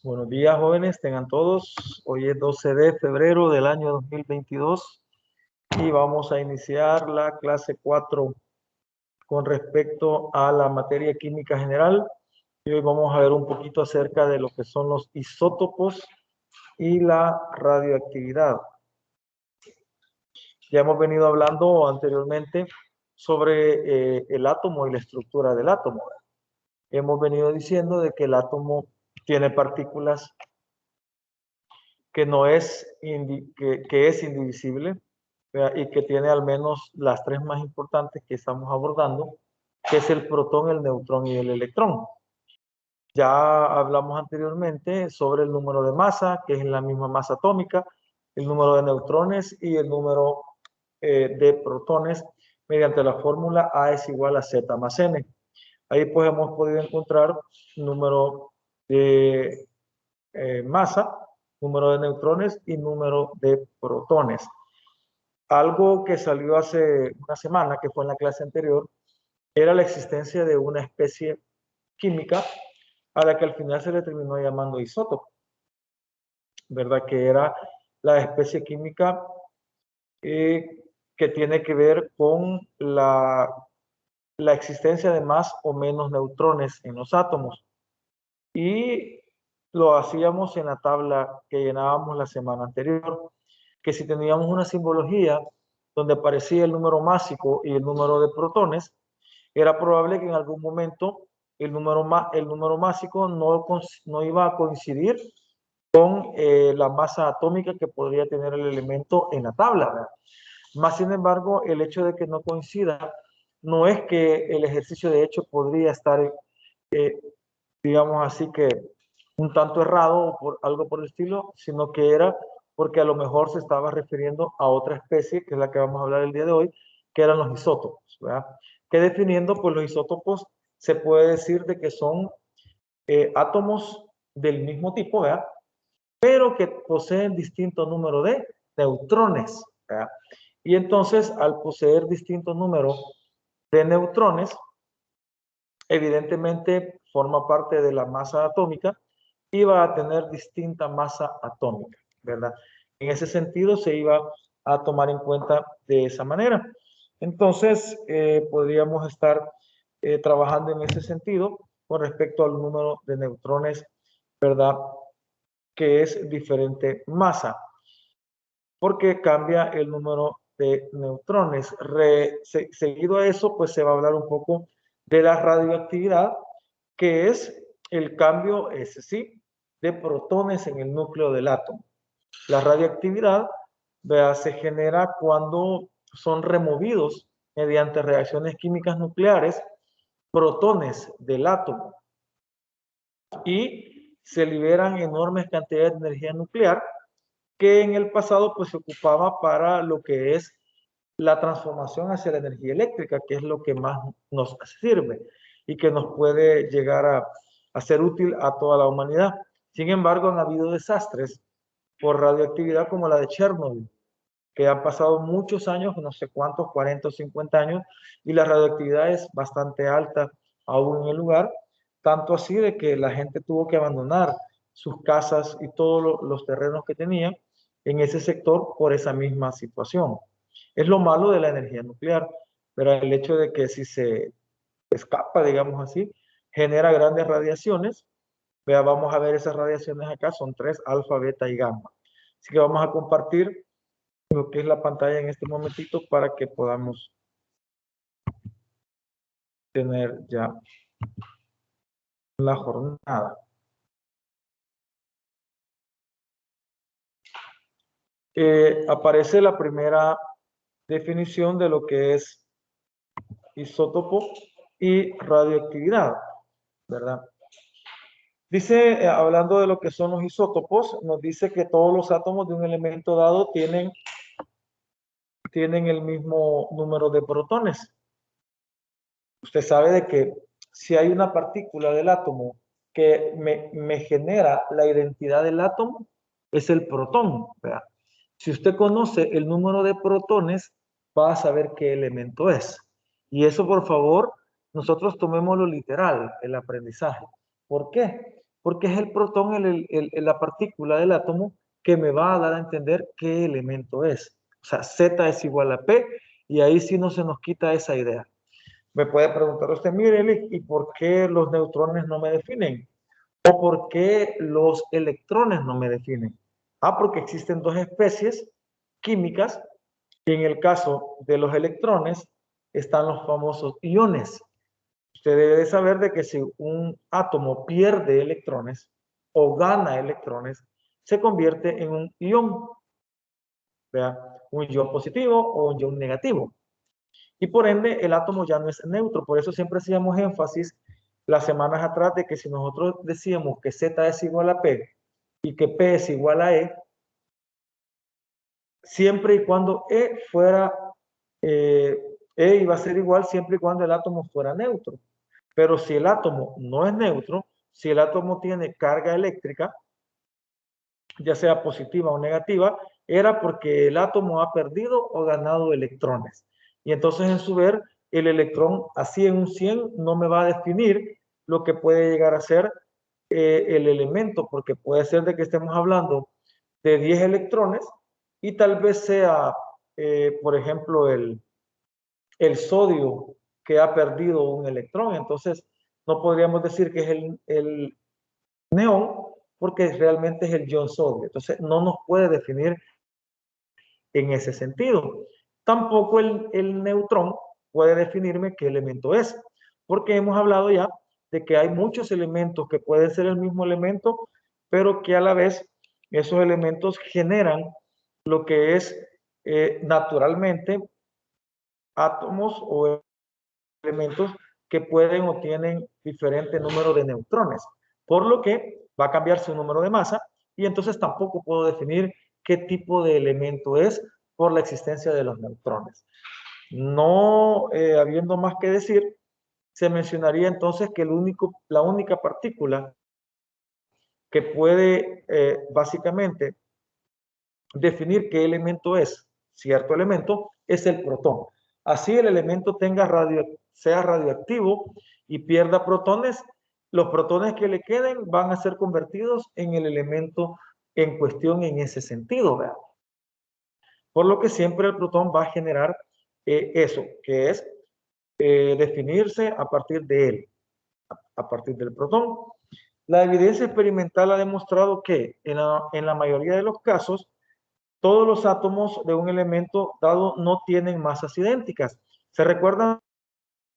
Buenos días, jóvenes, tengan todos. Hoy es 12 de febrero del año 2022 y vamos a iniciar la clase 4 con respecto a la materia química general. Y hoy vamos a ver un poquito acerca de lo que son los isótopos y la radioactividad. Ya hemos venido hablando anteriormente sobre el átomo y la estructura del átomo. Hemos venido diciendo de que el átomo tiene partículas que no es, que es indivisible, ¿verdad? Y que tiene al menos las tres más importantes que estamos abordando, que es el protón, el neutrón y el electrón. Ya hablamos anteriormente sobre el número de masa, que es la misma masa atómica, el número de neutrones y el número de protones mediante la fórmula A es igual a Z más N. Ahí pues hemos podido encontrar número de masa, número de neutrones y número de protones. Algo que salió hace una semana, que fue en la clase anterior, era la existencia de una especie química a la que al final se le terminó llamando isótopo, ¿verdad? Que era la especie química que tiene que ver con la existencia de más o menos neutrones en los átomos. Y lo hacíamos en la tabla que llenábamos la semana anterior, que si teníamos una simbología donde aparecía el número másico y el número de protones, era probable que en algún momento el número másico no iba a coincidir con la masa atómica que podría tener el elemento en la tabla, ¿verdad? Más sin embargo, el hecho de que no coincida no es que el ejercicio de hecho podría estar, digamos así, que un tanto errado o por algo por el estilo, sino que era porque a lo mejor se estaba refiriendo a otra especie, que es la que vamos a hablar el día de hoy, que eran los isótopos, ¿verdad? Que definiendo, pues los isótopos se puede decir de que son átomos del mismo tipo, ¿verdad? Pero que poseen distinto número de neutrones, ¿verdad? Y entonces, al poseer distinto número de neutrones, evidentemente forma parte de la masa atómica y va a tener distinta masa atómica, ¿verdad? En ese sentido se iba a tomar en cuenta de esa manera. Entonces, podríamos estar trabajando en ese sentido con respecto al número de neutrones, ¿verdad? Que es diferente masa, porque cambia el número de neutrones. Seguido a eso, pues se va a hablar un poco de la radioactividad, que es el cambio, ese sí, de protones en el núcleo del átomo. La radioactividad, vea, se genera cuando son removidos mediante reacciones químicas nucleares protones del átomo y se liberan enormes cantidades de energía nuclear que en el pasado pues se ocupaba para lo que es la transformación hacia la energía eléctrica, que es lo que más nos sirve y que nos puede llegar a ser útil a toda la humanidad. Sin embargo, han habido desastres por radioactividad como la de Chernobyl, que han pasado muchos años, no sé cuántos, 40 o 50 años, y la radioactividad es bastante alta aún en el lugar, tanto así de que la gente tuvo que abandonar sus casas y todos los terrenos que tenían en ese sector por esa misma situación. Es lo malo de la energía nuclear, pero el hecho de que si se escapa, digamos así, genera grandes radiaciones. Vea, vamos a ver esas radiaciones acá, son tres, alfa, beta y gamma. Así que vamos a compartir lo que es la pantalla en este momentito para que podamos tener ya la jornada. Aparece la primera definición de lo que es isótopo y radioactividad, ¿verdad? Dice, hablando de lo que son los isótopos, nos dice que todos los átomos de un elemento dado tienen el mismo número de protones. Usted sabe de que si hay una partícula del átomo que me genera la identidad del átomo, es el protón, ¿verdad? Si usted conoce el número de protones, va a saber qué elemento es. Y eso, por favor, nosotros tomémoslo literal, el aprendizaje. ¿Por qué? porque es el protón, la partícula del átomo, que me va a dar a entender qué elemento es. O sea, Z es igual a P, y ahí sí no se nos quita esa idea. Me puede preguntar usted, mire, Eli, ¿y por qué los neutrones no me definen? ¿O por qué los electrones no me definen? Ah, porque existen dos especies químicas, y en el caso de los electrones están los famosos iones. Usted debe de saber de que si un átomo pierde electrones o gana electrones, se convierte en un ión, ¿vea? Un ión positivo o un ión negativo. Y por ende, el átomo ya no es neutro. Por eso siempre hacíamos énfasis las semanas atrás de que si nosotros decíamos que Z es igual a P y que P es igual a E, siempre y cuando E fuera, E iba a ser igual siempre y cuando el átomo fuera neutro. Pero si el átomo no es neutro, si el átomo tiene carga eléctrica, ya sea positiva o negativa, era porque el átomo ha perdido o ganado electrones. Y entonces en su ver, el electrón así en un 100 no me va a definir lo que puede llegar a ser el elemento, porque puede ser de que estemos hablando de 10 electrones y tal vez sea, por ejemplo, el sodio que ha perdido un electrón. Entonces, no podríamos decir que es el neón, porque realmente es el ion sodio. Entonces, no nos puede definir en ese sentido. Tampoco el neutrón puede definirme qué elemento es, porque hemos hablado ya de que hay muchos elementos que pueden ser el mismo elemento, pero que a la vez esos elementos generan lo que es naturalmente átomos o elementos que pueden o tienen diferente número de neutrones, por lo que va a cambiar su número de masa y entonces tampoco puedo definir qué tipo de elemento es por la existencia de los neutrones. No habiendo más que decir, se mencionaría entonces que la única partícula que puede básicamente definir qué elemento es cierto elemento es el protón. Así el elemento sea radioactivo y pierda protones, los protones que le queden van a ser convertidos en el elemento en cuestión en ese sentido, ¿verdad? Por lo que siempre el protón va a generar eso, que es definirse a partir de él, a partir del protón. La evidencia experimental ha demostrado que en la mayoría de los casos, todos los átomos de un elemento dado no tienen masas idénticas. ¿Se recuerdan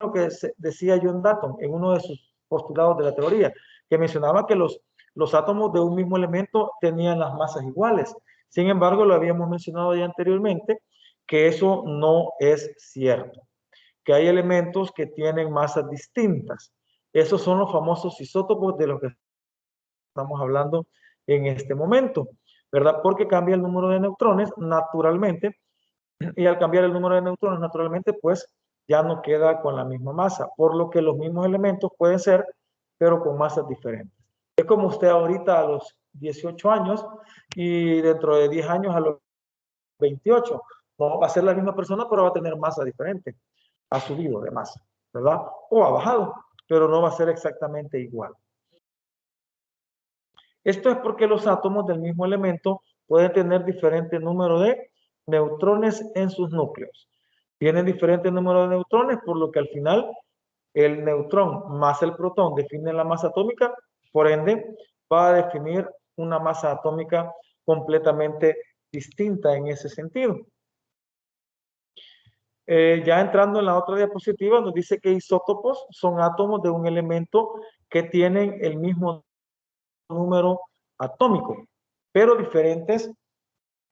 lo que decía John Dalton en uno de sus postulados de la teoría? Que mencionaba que los átomos de un mismo elemento tenían las masas iguales. Sin embargo, lo habíamos mencionado ya anteriormente, que eso no es cierto, que hay elementos que tienen masas distintas. Esos son los famosos isótopos de los que estamos hablando en este momento, ¿verdad? Porque cambia el número de neutrones naturalmente, y al cambiar el número de neutrones naturalmente, pues ya no queda con la misma masa, por lo que los mismos elementos pueden ser, pero con masas diferentes. Es como usted ahorita a los 18 años y dentro de 10 años a los 28. No va a ser la misma persona, pero va a tener masa diferente. Ha subido de masa, ¿verdad? O ha bajado, pero no va a ser exactamente igual. Esto es porque los átomos del mismo elemento pueden tener diferente número de neutrones en sus núcleos. Tienen diferente número de neutrones, por lo que al final el neutrón más el protón definen la masa atómica, por ende va a definir una masa atómica completamente distinta en ese sentido. Ya entrando en la otra diapositiva, nos dice que isótopos son átomos de un elemento que tienen el mismo número atómico, pero diferentes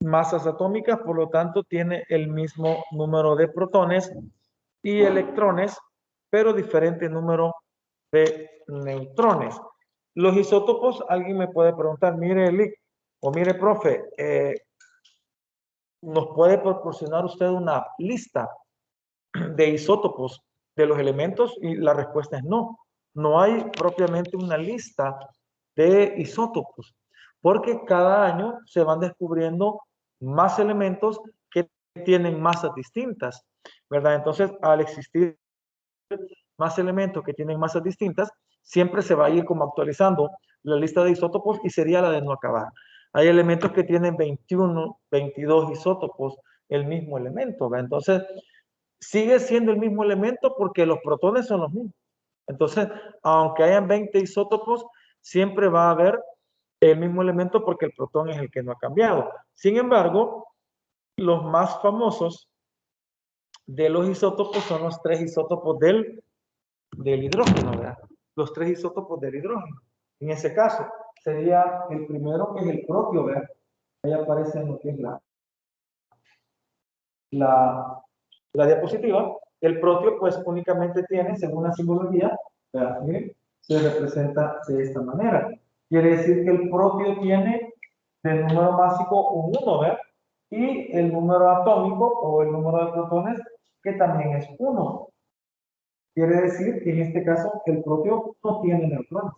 masas atómicas, por lo tanto tiene el mismo número de protones y electrones, pero diferente número de neutrones. Los isótopos, alguien me puede preguntar, mire, Eli, o mire, profe, ¿nos puede proporcionar usted una lista de isótopos de los elementos? Y la respuesta es no. No hay propiamente una lista de isótopos, porque cada año se van descubriendo más elementos que tienen masas distintas, ¿verdad? Entonces, al existir más elementos que tienen masas distintas, siempre se va a ir como actualizando la lista de isótopos y sería la de no acabar. Hay elementos que tienen 21, 22 isótopos, el mismo elemento, ¿verdad? Entonces, sigue siendo el mismo elemento porque los protones son los mismos. Entonces, aunque hayan 20 isótopos, siempre va a haber el mismo elemento porque el protón es el que no ha cambiado. Sin embargo, los más famosos de los isótopos son los 3 isótopos del hidrógeno, ¿verdad? Los 3 isótopos del hidrógeno. En ese caso, sería el primero, que es el propio, ¿verdad? Ahí aparece en lo que es la diapositiva. El protio, pues, únicamente tiene, según la simbología, ¿verdad? Miren, se representa de esta manera. Quiere decir que el protio tiene del número másico un 1, ¿verdad? Y el número atómico o el número de protones, que también es 1. Quiere decir que en este caso el protio no tiene neutrones.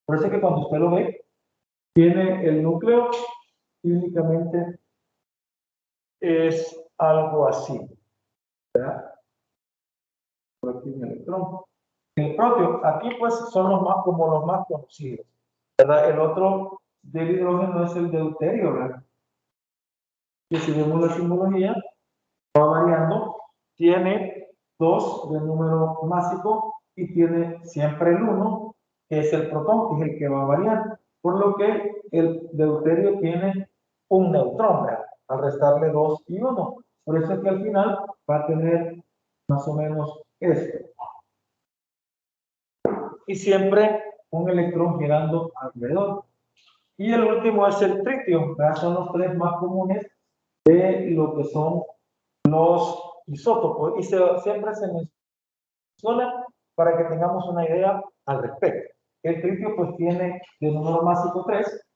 Por eso es que cuando usted lo ve, tiene el núcleo y únicamente es algo así, ¿verdad? Por aquí un electrón. El protio, aquí pues son los más, como los más conocidos, ¿verdad? El otro del hidrógeno es el deuterio, ¿verdad? Que si vemos la simbología, va variando, tiene 2 de número másico y tiene siempre el 1, que es el protón, que es el que va a variar. Por lo que el deuterio tiene un neutrón, ¿verdad? Al restarle 2 y 1. Por eso es que al final va a tener más o menos esto. Y siempre un electrón girando alrededor. Y el último es el tritio, ¿verdad? Son los 3 más comunes de lo que son los isótopos. Y siempre se menciona para que tengamos una idea al respecto. El tritio pues tiene de número másico 3,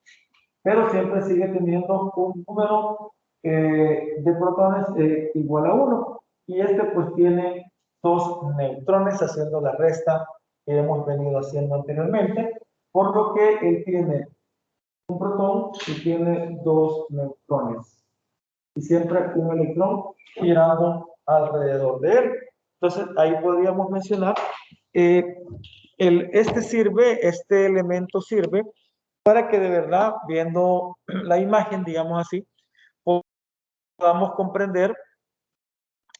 pero siempre sigue teniendo un número de protones igual a 1. Y este pues tiene 2 neutrones, haciendo la resta que hemos venido haciendo anteriormente, por lo que él tiene un protón y tiene 2 neutrones. Y siempre un electrón girando alrededor de él. Entonces, ahí podríamos mencionar, este elemento sirve para que de verdad, viendo la imagen, digamos así, podamos comprender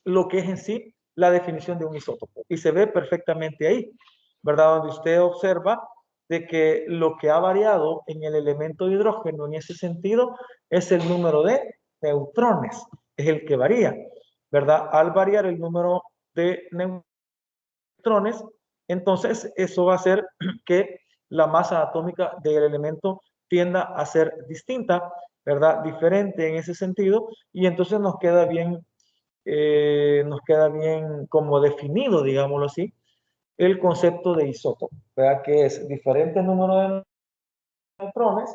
lo que es en sí la definición de un isótopo. Y se ve perfectamente ahí, ¿verdad? Donde usted observa de que lo que ha variado en el elemento de hidrógeno en ese sentido es el número de neutrones, es el que varía, ¿verdad? Al variar el número de neutrones, entonces eso va a hacer que la masa atómica del elemento tienda a ser distinta, ¿verdad? Diferente en ese sentido, y entonces nos queda bien como definido, digámoslo así, el concepto de isótopo, ¿verdad? Que es diferente número de neutrones,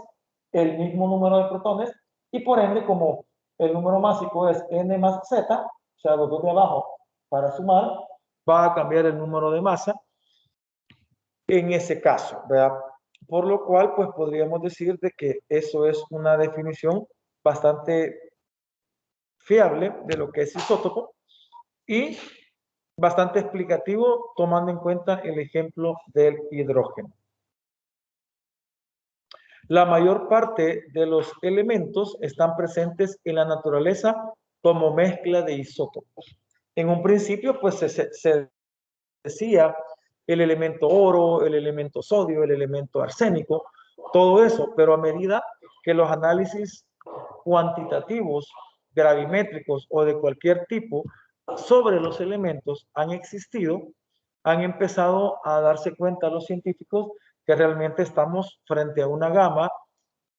el mismo número de protones, y por ende, como el número másico es n más z, o sea, los dos de abajo para sumar, va a cambiar el número de masa en ese caso, ¿verdad? Por lo cual, pues podríamos decir de que eso es una definición bastante fiable de lo que es isótopo y bastante explicativo tomando en cuenta el ejemplo del hidrógeno. La mayor parte de los elementos están presentes en la naturaleza como mezcla de isótopos. En un principio, pues se decía el elemento oro, el elemento sodio, el elemento arsénico, todo eso, pero a medida que los análisis cuantitativos, gravimétricos o de cualquier tipo sobre los elementos han existido, han empezado a darse cuenta los científicos que realmente estamos frente a una gama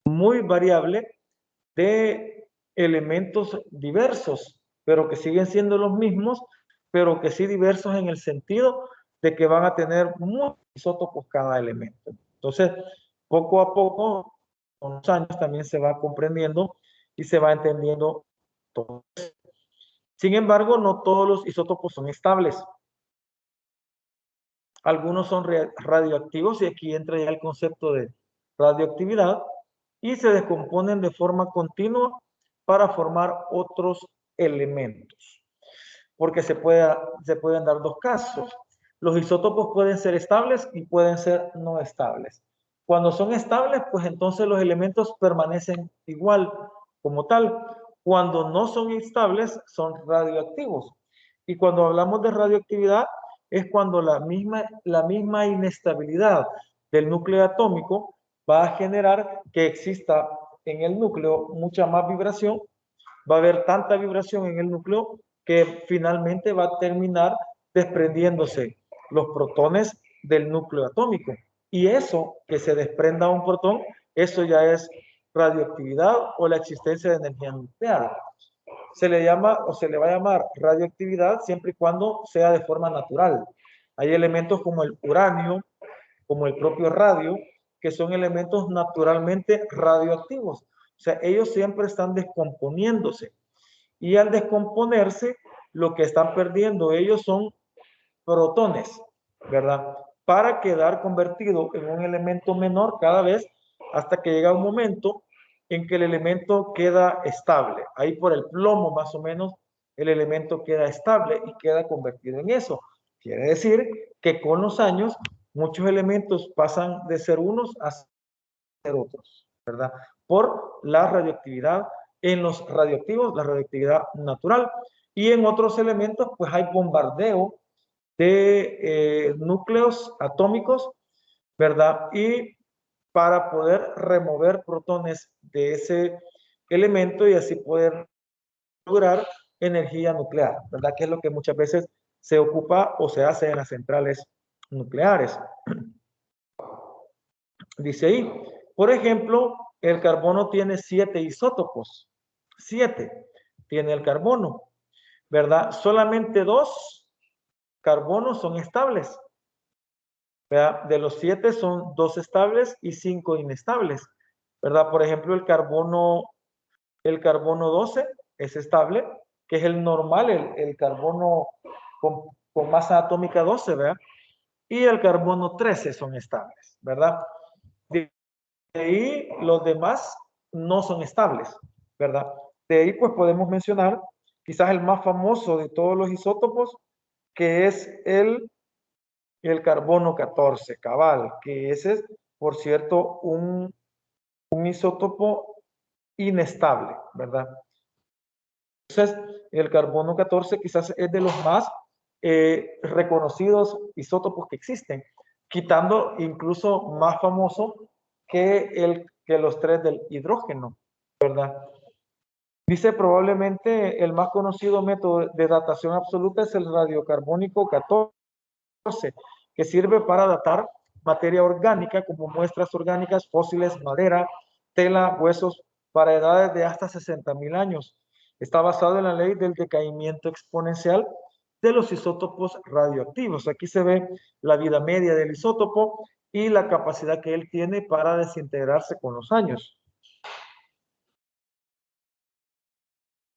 muy variable de elementos diversos, pero que siguen siendo los mismos, pero que sí diversos en el sentido de que van a tener muchos isótopos cada elemento. Entonces, poco a poco, con los años también se va comprendiendo y se va entendiendo todo. Sin embargo, no todos los isótopos son estables. Algunos son radioactivos y aquí entra ya el concepto de radioactividad y se descomponen de forma continua para formar otros elementos. Porque se pueden dar dos casos. Los isótopos pueden ser estables y pueden ser no estables. Cuando son estables, pues entonces los elementos permanecen igual como tal. Cuando no son estables, son radioactivos. Y cuando hablamos de radioactividad, es cuando la misma inestabilidad del núcleo atómico va a generar que exista en el núcleo mucha más vibración. Va a haber tanta vibración en el núcleo que finalmente va a terminar desprendiéndose los protones del núcleo atómico. Y eso, que se desprenda un protón, eso ya es radioactividad o la existencia de energía nuclear. Se le llama o se le va a llamar radioactividad siempre y cuando sea de forma natural. Hay elementos como el uranio, como el propio radio, que son elementos naturalmente radioactivos. O sea, ellos siempre están descomponiéndose. Y al descomponerse, lo que están perdiendo ellos son protones, ¿verdad? Para quedar convertido en un elemento menor cada vez hasta que llega un momento en que el elemento queda estable. Ahí por el plomo más o menos el elemento queda estable y queda convertido en eso. Quiere decir que con los años muchos elementos pasan de ser unos a ser otros, ¿verdad? Por la radioactividad. En los radioactivos, la radioactividad natural, y en otros elementos, pues hay bombardeo de núcleos atómicos, ¿verdad? Y para poder remover protones de ese elemento y así poder lograr energía nuclear, ¿verdad? Que es lo que muchas veces se ocupa o se hace en las centrales nucleares. Dice ahí, por ejemplo, el carbono tiene 7 isótopos. 7 tiene el carbono, ¿verdad? Solamente 2 carbonos son estables. ¿Verdad? De los 7 son 2 estables y 5 inestables, ¿verdad? Por ejemplo, el carbono 12 es estable, que es el normal, el carbono con masa atómica 12, ¿verdad? Y el carbono 13 son estables, ¿verdad? De ahí los demás no son estables, ¿verdad? De ahí pues podemos mencionar quizás el más famoso de todos los isótopos, que es el carbono 14, cabal, que ese es, por cierto, un isótopo inestable, ¿verdad? Entonces, el carbono 14 quizás es de los más reconocidos isótopos que existen, quitando incluso más famoso que los 3 del hidrógeno, ¿verdad? Dice probablemente el más conocido método de datación absoluta es el radiocarbónico 14, que sirve para datar materia orgánica como muestras orgánicas, fósiles, madera, tela, huesos, para edades de hasta 60.000 años. Está basado en la ley del decaimiento exponencial de los isótopos radioactivos. Aquí se ve la vida media del isótopo y la capacidad que él tiene para desintegrarse con los años.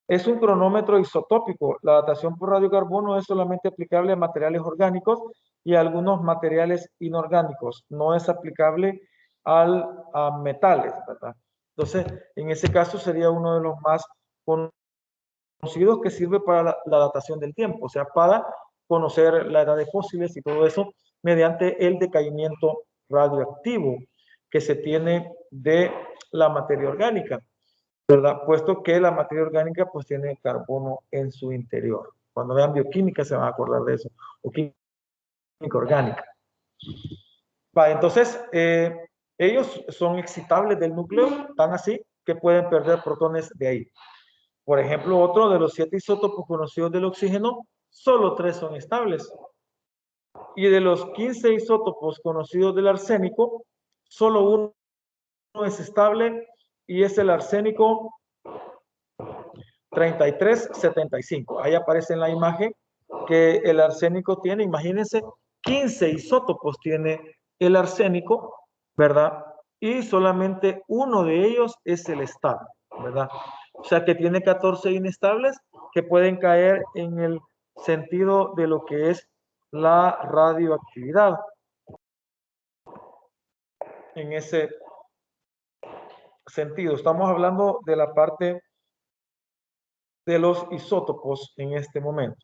Es un cronómetro isotópico. La datación por radiocarbono es solamente aplicable a materiales orgánicos y a algunos materiales inorgánicos. No es aplicable a metales, ¿verdad? Entonces, en ese caso sería uno de los más conocidos que sirve para la datación del tiempo, o sea, para conocer la edad de fósiles y todo eso mediante el decaimiento radioactivo que se tiene de la materia orgánica, ¿verdad? Puesto que la materia orgánica pues tiene carbono en su interior. Cuando vean bioquímica se van a acordar de eso, o química orgánica. Va, entonces, ellos son excitables del núcleo, tan así que pueden perder protones de ahí. Por ejemplo, otro de los 7 isótopos conocidos del oxígeno, solo 3 son estables. Y de los 15 isótopos conocidos del arsénico, solo uno es estable y es el arsénico 3375. Ahí aparece en la imagen que el arsénico tiene, imagínense, 15 isótopos tiene el arsénico, ¿verdad? Y solamente uno de ellos es el estable, ¿verdad? O sea que tiene 14 inestables que pueden caer en el sentido de lo que es la radioactividad. En ese sentido, estamos hablando de la parte de los isótopos en este momento.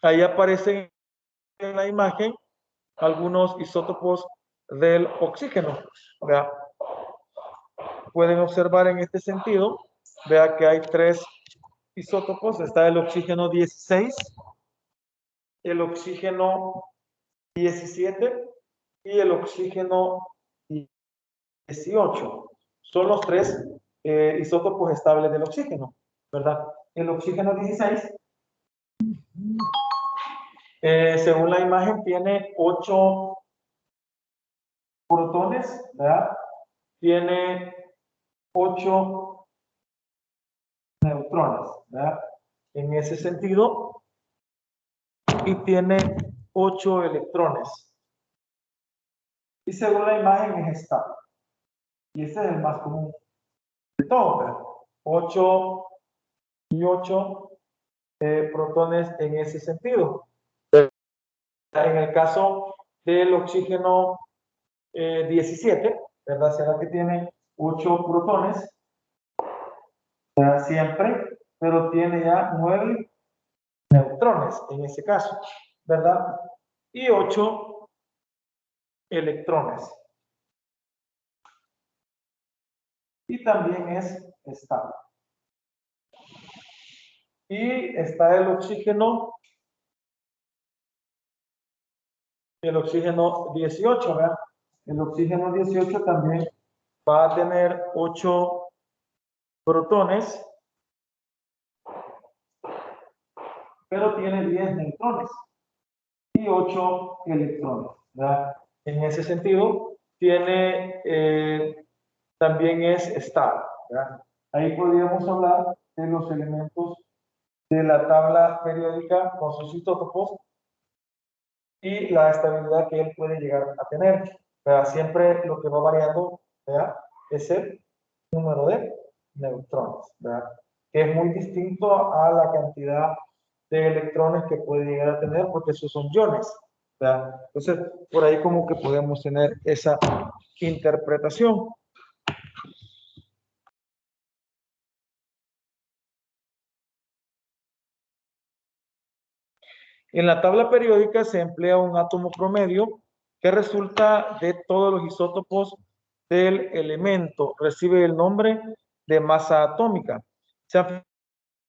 Ahí aparecen en la imagen algunos isótopos del oxígeno. ¿Vea? Pueden observar en este sentido, vea que hay tres isótopos. Está el oxígeno 16, el oxígeno 17 y el oxígeno 18. Son los tres isótopos estables del oxígeno, ¿verdad? El oxígeno 16, según la imagen, tiene 8 protones, ¿verdad? Tiene 8 neutrones, ¿verdad? En ese sentido, y tiene 8 electrones. Y según la imagen es estable. Y ese es el más común de todos, ¿verdad? 8 y 8 protones en ese sentido. En el caso del oxígeno 17, ¿verdad? Será que tiene 8 protones, ¿verdad? Siempre, pero tiene ya 9 neutrones en ese caso, ¿verdad? Y 8 electrones. Y también es estable. Y está el oxígeno 18, ¿verdad? El oxígeno 18 también va a tener 8 protones, pero tiene 10 neutrones y 8 electrones, ¿verdad? En ese sentido, tiene, también es estable, ¿verdad? Ahí podríamos hablar de los elementos de la tabla periódica con sus isótopos y la estabilidad que él puede llegar a tener. ¿Verdad? Siempre lo que va variando, ¿verdad?, es el número de neutrones, ¿verdad? Que es muy distinto a la cantidad de electrones que puede llegar a tener, porque esos son iones, ¿verdad? Entonces, por ahí como que podemos tener esa interpretación. En la tabla periódica se emplea un átomo promedio que resulta de todos los isótopos del elemento. Recibe el nombre de masa atómica. Se han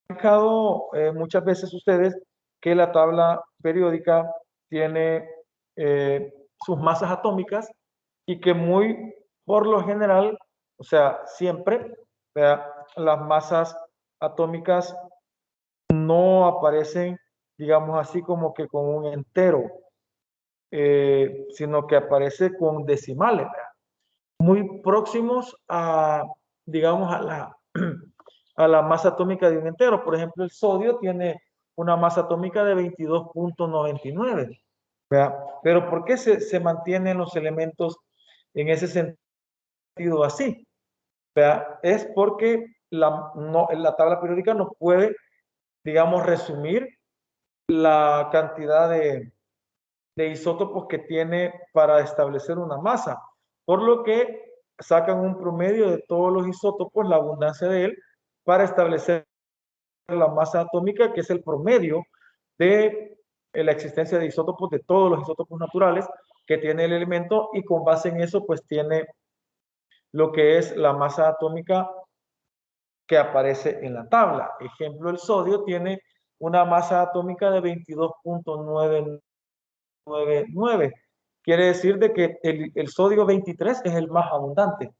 fijado muchas veces ustedes que la tabla periódica tiene sus masas atómicas y que muy por lo general, o sea, siempre, ¿verdad?, las masas atómicas no aparecen, digamos así, como que con un entero, sino que aparece con decimales, ¿verdad?, muy próximos a, digamos, a la masa atómica de un entero. Por ejemplo, el sodio tiene una masa atómica de 22.99, ¿verdad? Pero ¿por qué se mantienen los elementos en ese sentido así? ¿Verdad? Es porque la tabla periódica no puede, digamos, resumir la cantidad de isótopos que tiene para establecer una masa, por lo que sacan un promedio de todos los isótopos, la abundancia de él, para establecer la masa atómica, que es el promedio de la existencia de isótopos, de todos los isótopos naturales que tiene el elemento, y con base en eso pues tiene lo que es la masa atómica que aparece en la tabla. Ejemplo, el sodio tiene una masa atómica de 22.999. Quiere decir de que el sodio 23 es el más abundante,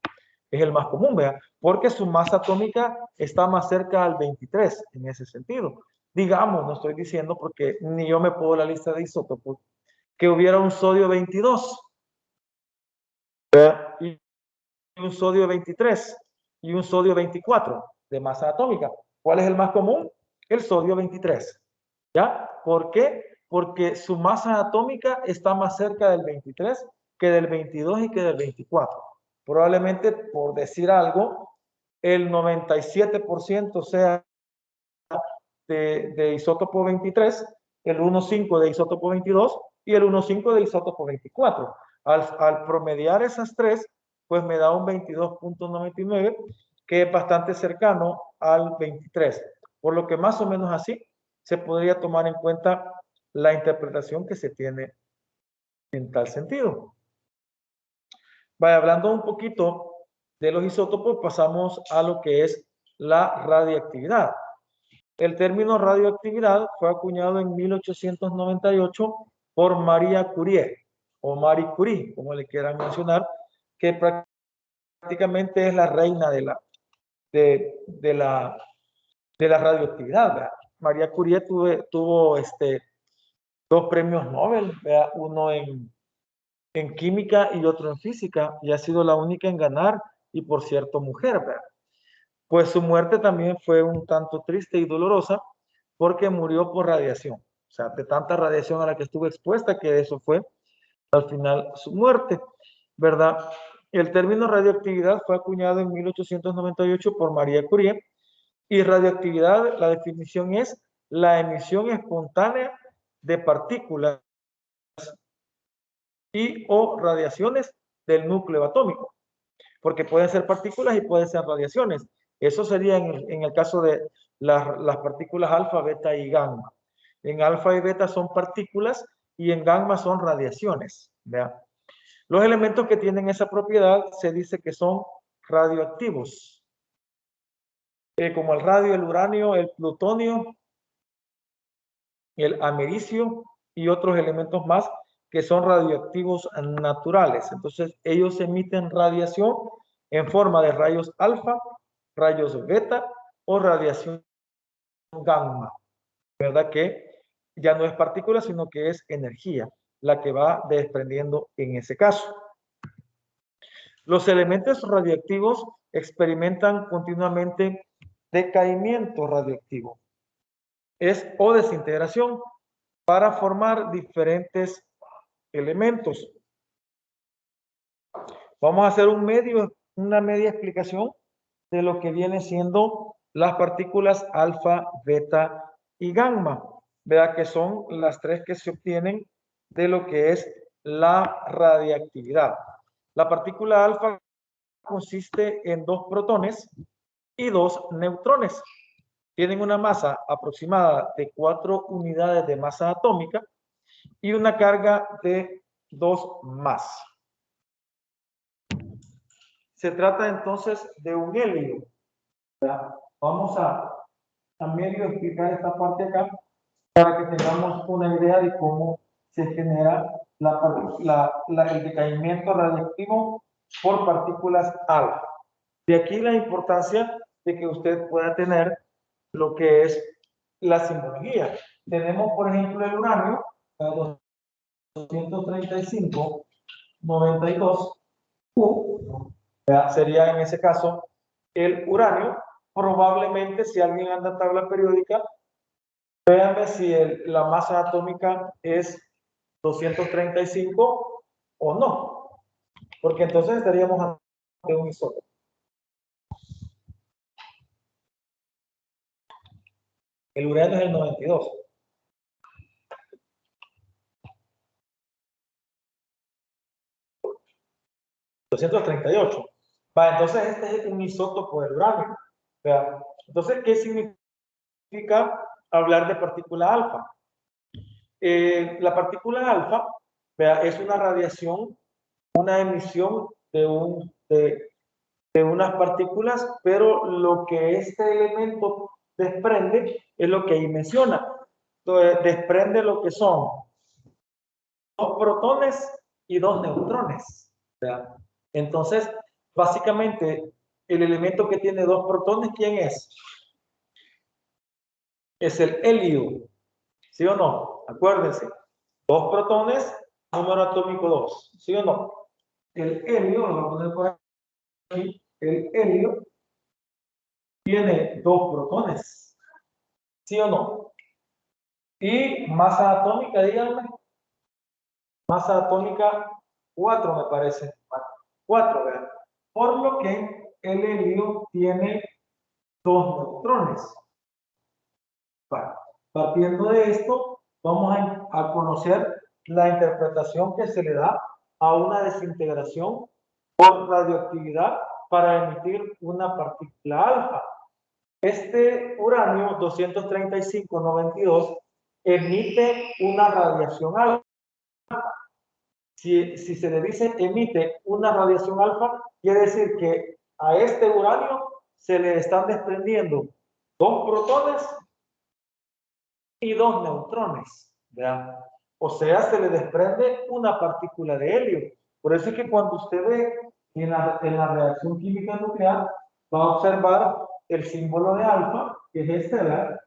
es el más común, ¿vea? Porque su masa atómica está más cerca al 23 en ese sentido. Digamos, no estoy diciendo porque ni yo me puedo la lista de isótopos, que hubiera un sodio 22, ¿vea?, y un sodio 23 y un sodio 24 de masa atómica. ¿Cuál es el más común? El sodio 23. ¿Ya? ¿Por qué? Porque su masa atómica está más cerca del 23 que del 22 y que del 24. Probablemente, por decir algo, el 97% sea de isótopo 23, el 1,5 de isótopo 22 y el 1,5 de isótopo 24. Al promediar esas tres, pues me da un 22.99, que es bastante cercano al 23. Por lo que más o menos así se podría tomar en cuenta la interpretación que se tiene en tal sentido. Vaya, hablando un poquito de los isótopos, pasamos a lo que es la radiactividad. El término radioactividad fue acuñado en 1898 por María Curie, o Marie Curie, como le quieran mencionar, que prácticamente es la reina de la radioactividad, ¿verdad? María Curie tuvo dos premios Nobel, ¿verdad? Uno en química y otro en física, y ha sido la única en ganar, y por cierto, mujer, ¿verdad? Pues su muerte también fue un tanto triste y dolorosa, porque murió por radiación. O sea, de tanta radiación a la que estuvo expuesta, que eso fue al final su muerte, ¿verdad? El término radioactividad fue acuñado en 1898 por María Curie, y radioactividad, la definición es la emisión espontánea de partículas y o radiaciones del núcleo atómico, porque pueden ser partículas y pueden ser radiaciones. Eso sería en el caso de las partículas alfa, beta y gamma. En alfa y beta son partículas y en gamma son radiaciones. ¿Vean? Los elementos que tienen esa propiedad se dice que son radioactivos, como el radio, el uranio, el plutonio, el americio y otros elementos más que son radioactivos naturales. Entonces, ellos emiten radiación en forma de rayos alfa, rayos beta o radiación gamma, ¿verdad? Que ya no es partícula, sino que es energía la que va desprendiendo en ese caso. Los elementos radioactivos experimentan continuamente decaimiento radioactivo, o desintegración, para formar diferentes elementos. Vamos a hacer una media explicación de lo que viene siendo las partículas alfa, beta y gamma, ¿verdad? Que son las tres que se obtienen de lo que es la radiactividad. La partícula alfa consiste en 2 protones y 2 neutrones. Tienen una masa aproximada de 4 unidades de masa atómica y una carga de 2 más. Se trata entonces de un helio. ¿Verdad? Vamos a medio explicar esta parte acá para que tengamos una idea de cómo se genera el decaimiento radiactivo por partículas alfa. De aquí la importancia de que usted pueda tener lo que es la simbología. Tenemos, por ejemplo, el uranio, 235, 92, sería en ese caso el uranio. Probablemente, si alguien anda en tabla periódica, véanme si la masa atómica es 235 o no, porque entonces estaríamos hablando de un isótopo. El uranio es el 92. 238. Va, entonces este es un isótopo del uranio. ¿Vea? Entonces, ¿qué significa hablar de partícula alfa? La partícula alfa, ¿vea? Es una radiación, una emisión de unas partículas, pero lo que este elemento desprende es lo que ahí menciona. Entonces, desprende lo que son 2 protones y 2 neutrones. ¿Vea? Entonces, básicamente, el elemento que tiene 2 protones, ¿quién es? Es el helio. ¿Sí o no? Acuérdense. 2 protones, número atómico 2. ¿Sí o no? El helio, lo voy a poner por aquí, el helio tiene 2 protones. ¿Sí o no? Y masa atómica, díganme. Masa atómica 4, me parece. 4, ¿verdad? Por lo que el helio tiene 2 neutrones. Bueno, partiendo de esto, vamos a conocer la interpretación que se le da a una desintegración por radioactividad para emitir una partícula alfa. Este uranio 235-92 emite una radiación alfa. Si se le dice emite una radiación alfa, quiere decir que a este uranio se le están desprendiendo 2 protones y 2 neutrones, ¿verdad? O sea, se le desprende una partícula de helio. Por eso es que cuando usted ve en la reacción química nuclear, va a observar el símbolo de alfa, que es este, ¿verdad?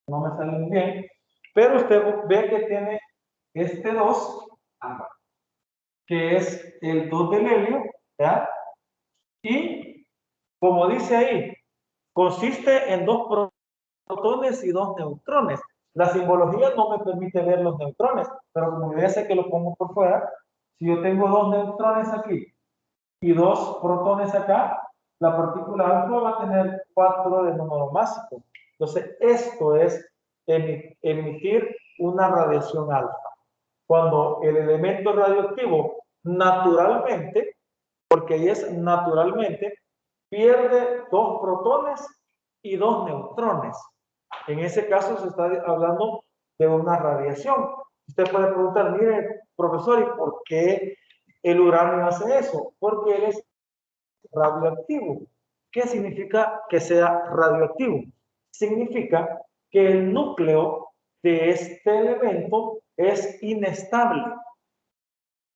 No me sale muy bien, pero usted ve que tiene este 2, que es el 2 del helio, ¿verdad? Y como dice ahí, consiste en 2 protones y 2 neutrones. La simbología no me permite ver los neutrones, pero como ya sé que lo pongo por fuera, si yo tengo 2 neutrones aquí y 2 protones acá, la partícula alfa va a tener 4 de número másico. Entonces, esto es emitir una radiación alfa. Cuando el elemento radioactivo naturalmente, porque ahí es naturalmente, pierde 2 protones y 2 neutrones. En ese caso se está hablando de una radiación. Usted puede preguntar, mire, profesor, ¿y por qué el uranio hace eso? Porque él es radioactivo. ¿Qué significa que sea radioactivo? Significa que el núcleo de este elemento es inestable.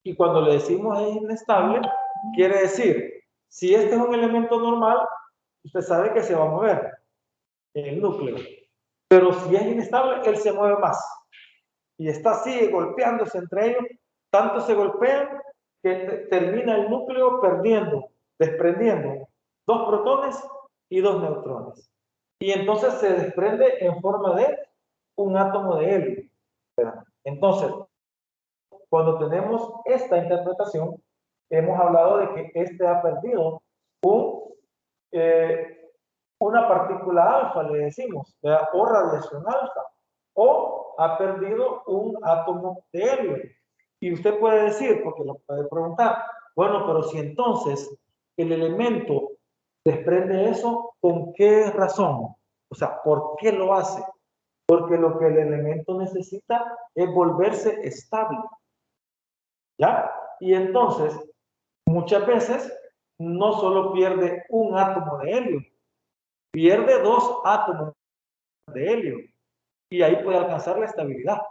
Y cuando le decimos es inestable, quiere decir, si este es un elemento normal, usted sabe que se va a mover en el núcleo. Pero si es inestable, él se mueve más. Y está así golpeándose entre ellos. Tanto se golpean que termina el núcleo perdiendo, desprendiendo 2 protones y 2 neutrones. Y entonces se desprende en forma de un átomo de helio. Entonces, cuando tenemos esta interpretación, hemos hablado de que este ha perdido una partícula alfa, le decimos, ¿verdad? O radiación alfa, o ha perdido un átomo de helio. Y usted puede decir, porque lo puede preguntar, bueno, pero si entonces el elemento desprende eso, ¿con qué razón? O sea, ¿por qué lo hace? Porque lo que el elemento necesita es volverse estable. ¿Ya? Y entonces, muchas veces, no solo pierde un átomo de helio, pierde 2 átomos de helio. Y ahí puede alcanzar la estabilidad.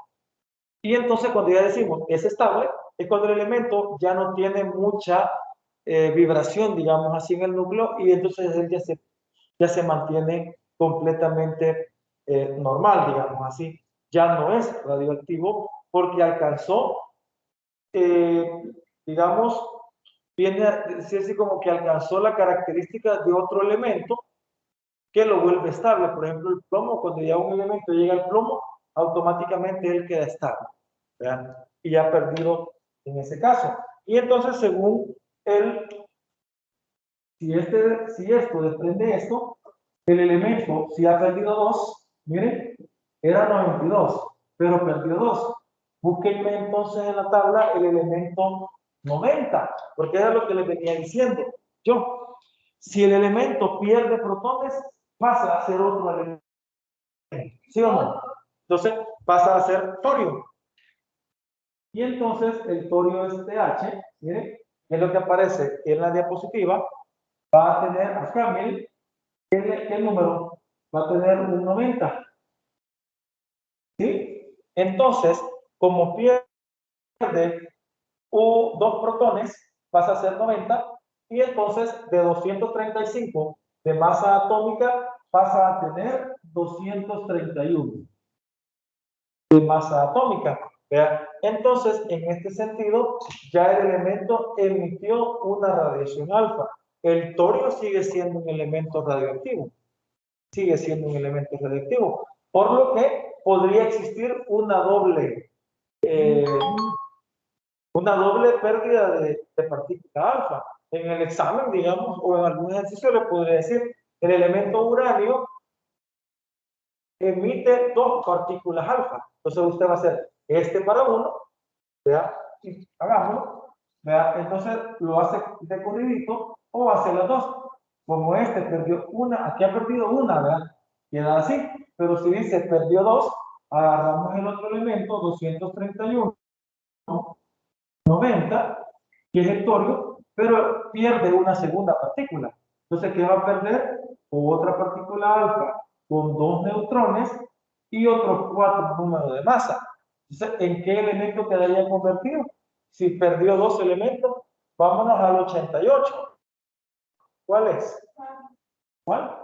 Y entonces, cuando ya decimos es estable, es cuando el elemento ya no tiene mucha vibración, digamos así, en el núcleo, y entonces él ya se mantiene completamente normal, digamos así. Ya no es radioactivo porque alcanzó digamos, viene a decirse como que alcanzó la característica de otro elemento que lo vuelve estable. Por ejemplo, el plomo, cuando ya un elemento llega al plomo, automáticamente él queda estable, ¿verdad? Y ha perdido en ese caso. Y entonces, según él, si esto desprende esto, el elemento, si ha perdido 2, miren, era 92, pero perdió 2. Búsquenme entonces en la tabla el elemento 90, porque era lo que les venía diciendo yo. Si el elemento pierde protones, pasa a ser otro elemento. ¿Sí o no? Entonces pasa a ser torio. Y entonces el torio es TH, miren, es lo que aparece en la diapositiva, va a tener acá, miren, ¿qué número? Va a tener un 90. ¿Sí? Entonces, como pierde 2 protones, pasa a ser 90, y entonces de 235 de masa atómica pasa a tener 231 de masa atómica. ¿Vea? Entonces, en este sentido, ya el elemento emitió una radiación alfa. El torio sigue siendo un elemento radioactivo. Sigue siendo un elemento radioactivo. Por lo que podría existir una doble pérdida de partícula alfa. En el examen, digamos, o en algún ejercicio le podría decir, el elemento uranio emite 2 partículas alfa. Entonces usted va a hacer este para uno, ¿vea? Y hagámoslo, ¿vea? Entonces lo hace de corridito o hace las 2. Como este perdió una, aquí ha perdido una, ¿verdad? Queda así. Pero si dice perdió 2, agarramos el otro elemento, 231, 90, que es el torio, pero pierde una segunda partícula. Entonces, ¿qué va a perder? Otra partícula alfa con 2 neutrones y otros 4 números de masa. Entonces, ¿en qué elemento quedaría convertido? Si perdió 2 elementos, vámonos al 88. ¿Cuál es? ¿Cuál?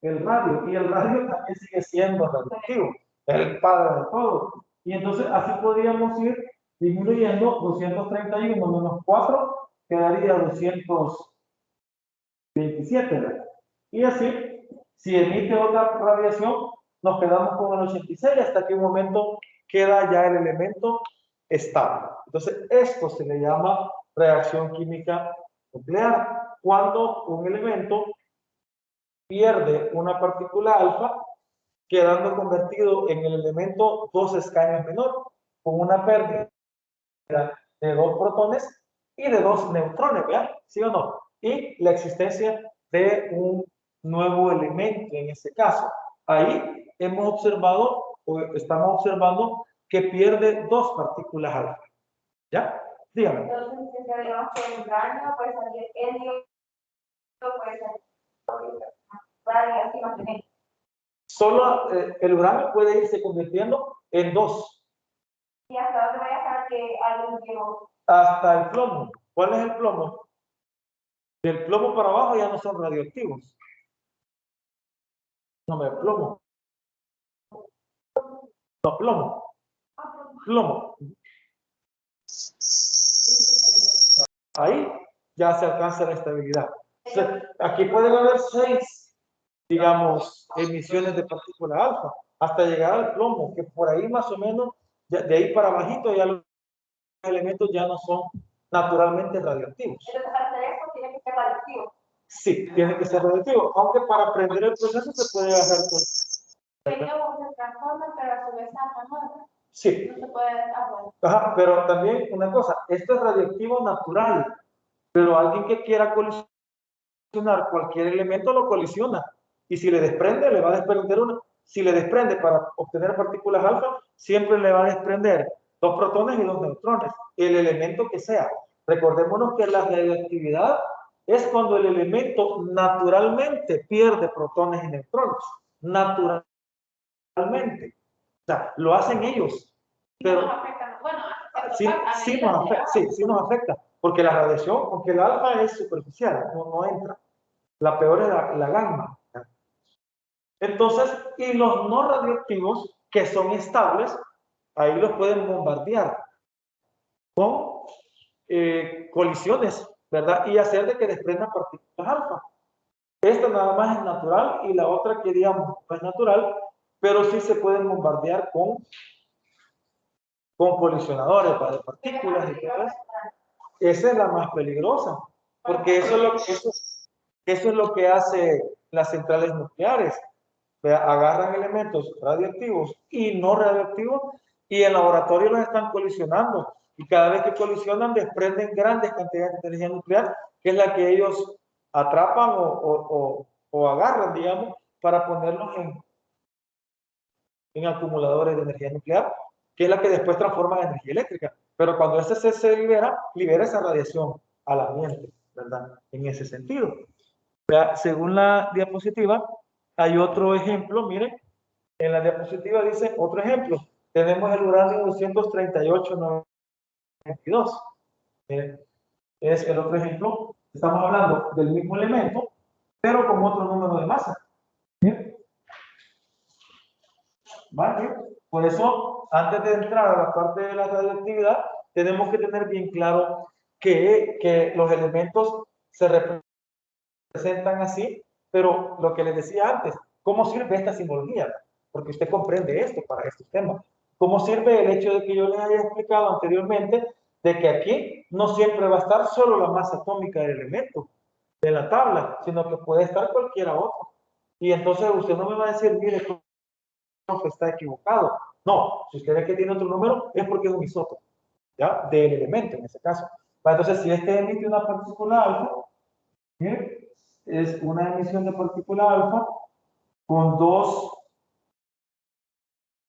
El radio. Y el radio también sigue siendo radioactivo. Es el padre de todo. Y entonces así podríamos ir disminuyendo. 231 menos 4 quedaría 227, ¿verdad? Y así, si emite otra radiación, nos quedamos con el 86 hasta que un momento queda ya el elemento estable. Entonces, esto se le llama reacción química nuclear, cuando un elemento pierde una partícula alfa, quedando convertido en el elemento 2 escaños menor, con una pérdida de 2 protones y de 2 neutrones, ¿verdad? ¿Sí o no? Y la existencia de un nuevo elemento en ese caso. Ahí hemos observado, o estamos observando, que pierde 2 partículas alfa. ¿Ya? Dígame. Entonces, digamos que el uranio puede salir helio, puede salir radio, Solo el uranio puede irse convirtiendo en 2. ¿Y hasta dónde voy a saber que algo llegó? Hasta el plomo. ¿Cuál es el plomo? Del plomo para abajo ya no son radioactivos. No, me plomo. No, plomo. Plomo. Ahí ya se alcanza la estabilidad. Entonces, aquí pueden haber 6, digamos, emisiones de partícula alfa, hasta llegar al plomo, que por ahí más o menos, de ahí para abajito ya los elementos ya no son naturalmente radioactivos. Entonces, para hacer eso tiene que ser radioactivo. Sí, tiene que ser radioactivo, aunque para aprender el proceso se puede hacer con... Ellos se transforman, pero a su vez ¿no? Sí. No se puede hacer. Ajá, pero también una cosa, esto es radioactivo natural, pero alguien que quiera colisionar cualquier elemento lo colisiona. Y si le desprende, le va a desprender una. Si le desprende para obtener partículas alfa, siempre le va a desprender 2 protones y 2 neutrones, el elemento que sea. Recordémonos que la radioactividad es cuando el elemento naturalmente pierde protones y neutrones. Naturalmente. O sea, lo hacen ellos. Pero no nos afecta. Bueno, sí nos afecta. Porque la radiación, aunque el alfa es superficial, no entra. La peor es la gamma. Entonces, y los no radioactivos, que son estables, ahí los pueden bombardear con colisiones, ¿verdad? Y hacer de que desprendan partículas alfa. Esta nada más es natural y la otra que digamos no es natural, pero sí se pueden bombardear con colisionadores de partículas y todo eso. Esa es la más peligrosa, porque eso es lo que hace las centrales nucleares. Agarran elementos radioactivos y no radioactivos y en laboratorio los están colisionando. Y cada vez que colisionan desprenden grandes cantidades de energía nuclear, que es la que ellos atrapan o agarran, digamos, para ponerlos en acumuladores de energía nuclear, que es la que después transforma en energía eléctrica. Pero cuando ese se libera esa radiación al ambiente, ¿verdad? En ese sentido. Según la diapositiva, hay otro ejemplo, miren, en la diapositiva dice otro ejemplo. Tenemos el uranio 238-92. Miren, es el otro ejemplo. Estamos hablando del mismo elemento, pero con otro número de masa. ¿Bien? ¿Vale? Por eso, antes de entrar a la parte de la radioactividad, tenemos que tener bien claro que los elementos se representan así, pero lo que les decía antes, ¿cómo sirve esta simbología? Porque usted comprende esto para estos temas. ¿Cómo sirve el hecho de que yo les haya explicado anteriormente de que aquí no siempre va a estar solo la masa atómica del elemento de la tabla, sino que puede estar cualquiera otro? Y entonces usted no me va a decir, mire, está equivocado. No, si usted ve que tiene otro número, es porque es un isótopo, ¿ya? Del elemento en ese caso. Entonces, si este emite una partícula alfa, ¿sí? Es una emisión de partícula alfa con 2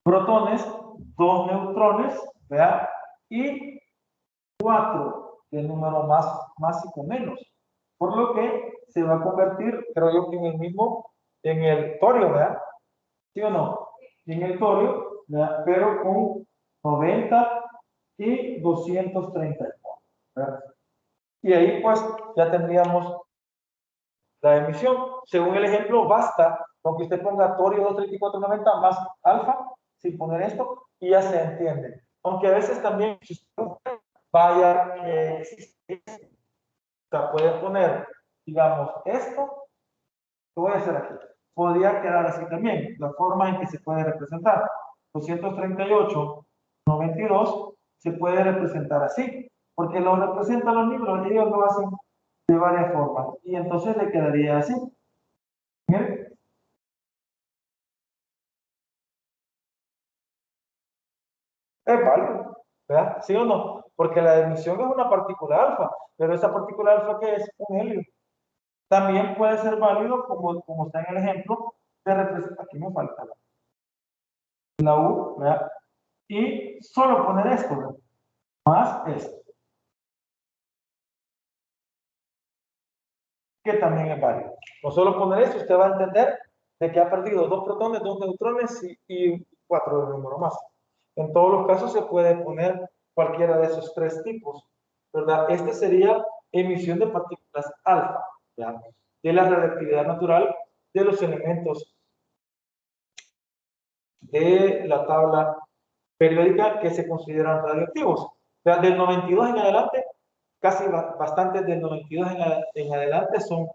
protones, 2 neutrones, ¿verdad? Y 4 que el número másico menos. Por lo que se va a convertir, creo yo, que en el mismo, en el torio, ¿verdad? ¿Sí o no? En el torio, ¿verdad? Pero con 90 y 234, ¿verdad? Y ahí pues ya tendríamos la emisión. Según el ejemplo, basta con que usted ponga torio 23490 más alfa, sin poner esto, y ya se entiende. Aunque a veces también, si usted vaya, puede poner, digamos, esto, lo voy a hacer aquí. Podría quedar así también, la forma en que se puede representar. 238,92 se puede representar así, porque lo representan los libros, ellos lo hacen de varias formas, y entonces le quedaría así. ¿Bien? Es válido, ¿verdad? ¿Sí o no? Porque la emisión es una partícula alfa, pero esa partícula alfa que es un helio. También puede ser válido, como está en el ejemplo, de representar, aquí me falta la U, ¿verdad? Y solo poner esto, ¿verdad? Más esto, que también es válido. No solo poner esto, usted va a entender de que ha perdido 2 protones, 2 neutrones y 4 de número más. En todos los casos se puede poner cualquiera de esos 3 tipos, ¿verdad? Este sería emisión de partículas alfa, ¿ya? De la radiactividad natural de los elementos de la tabla periódica que se consideran radioactivos. O sea, del 92 en adelante, casi bastantes del 92 en adelante son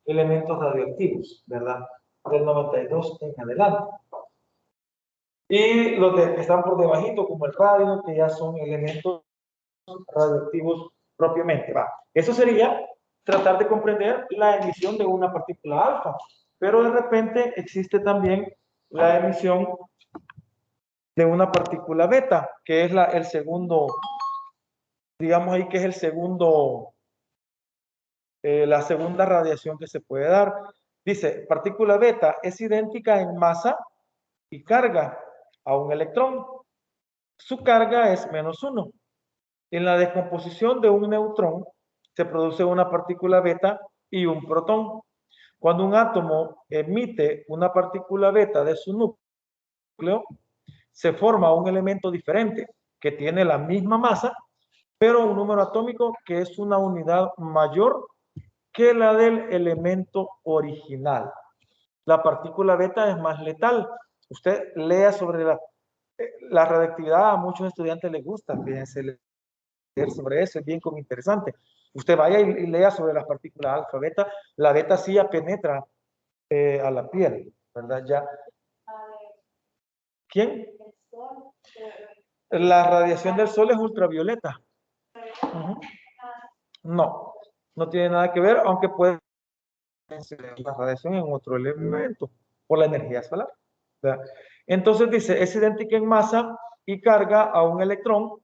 elementos radioactivos, ¿verdad? Del 92 en adelante. Y los que están por debajito, como el radio, que ya son elementos radioactivos propiamente. Va. Eso sería tratar de comprender la emisión de una partícula alfa, pero de repente existe también la emisión de una partícula beta, que es el segundo, digamos ahí que es el segundo, la segunda radiación que se puede dar. Dice, partícula beta es idéntica en masa y carga a un electrón. Su carga es -1. En la descomposición de un neutrón se produce una partícula beta y un protón. Cuando un átomo emite una partícula beta de su núcleo, se forma un elemento diferente que tiene la misma masa, pero un número atómico que es una unidad mayor que la del elemento original. La partícula beta es más letal. Usted lea sobre la radiactividad, a muchos estudiantes les gusta, fíjense, leer sobre eso, es bien como interesante. Usted vaya y lea sobre las partículas alfa, beta. La beta sí ya penetra a la piel, ¿verdad? Ya. ¿Quién? La radiación del sol es ultravioleta. No, no tiene nada que ver, aunque puede ser la radiación en otro elemento por la energía solar, ¿verdad? Entonces dice, es idéntica en masa y carga a un electrón.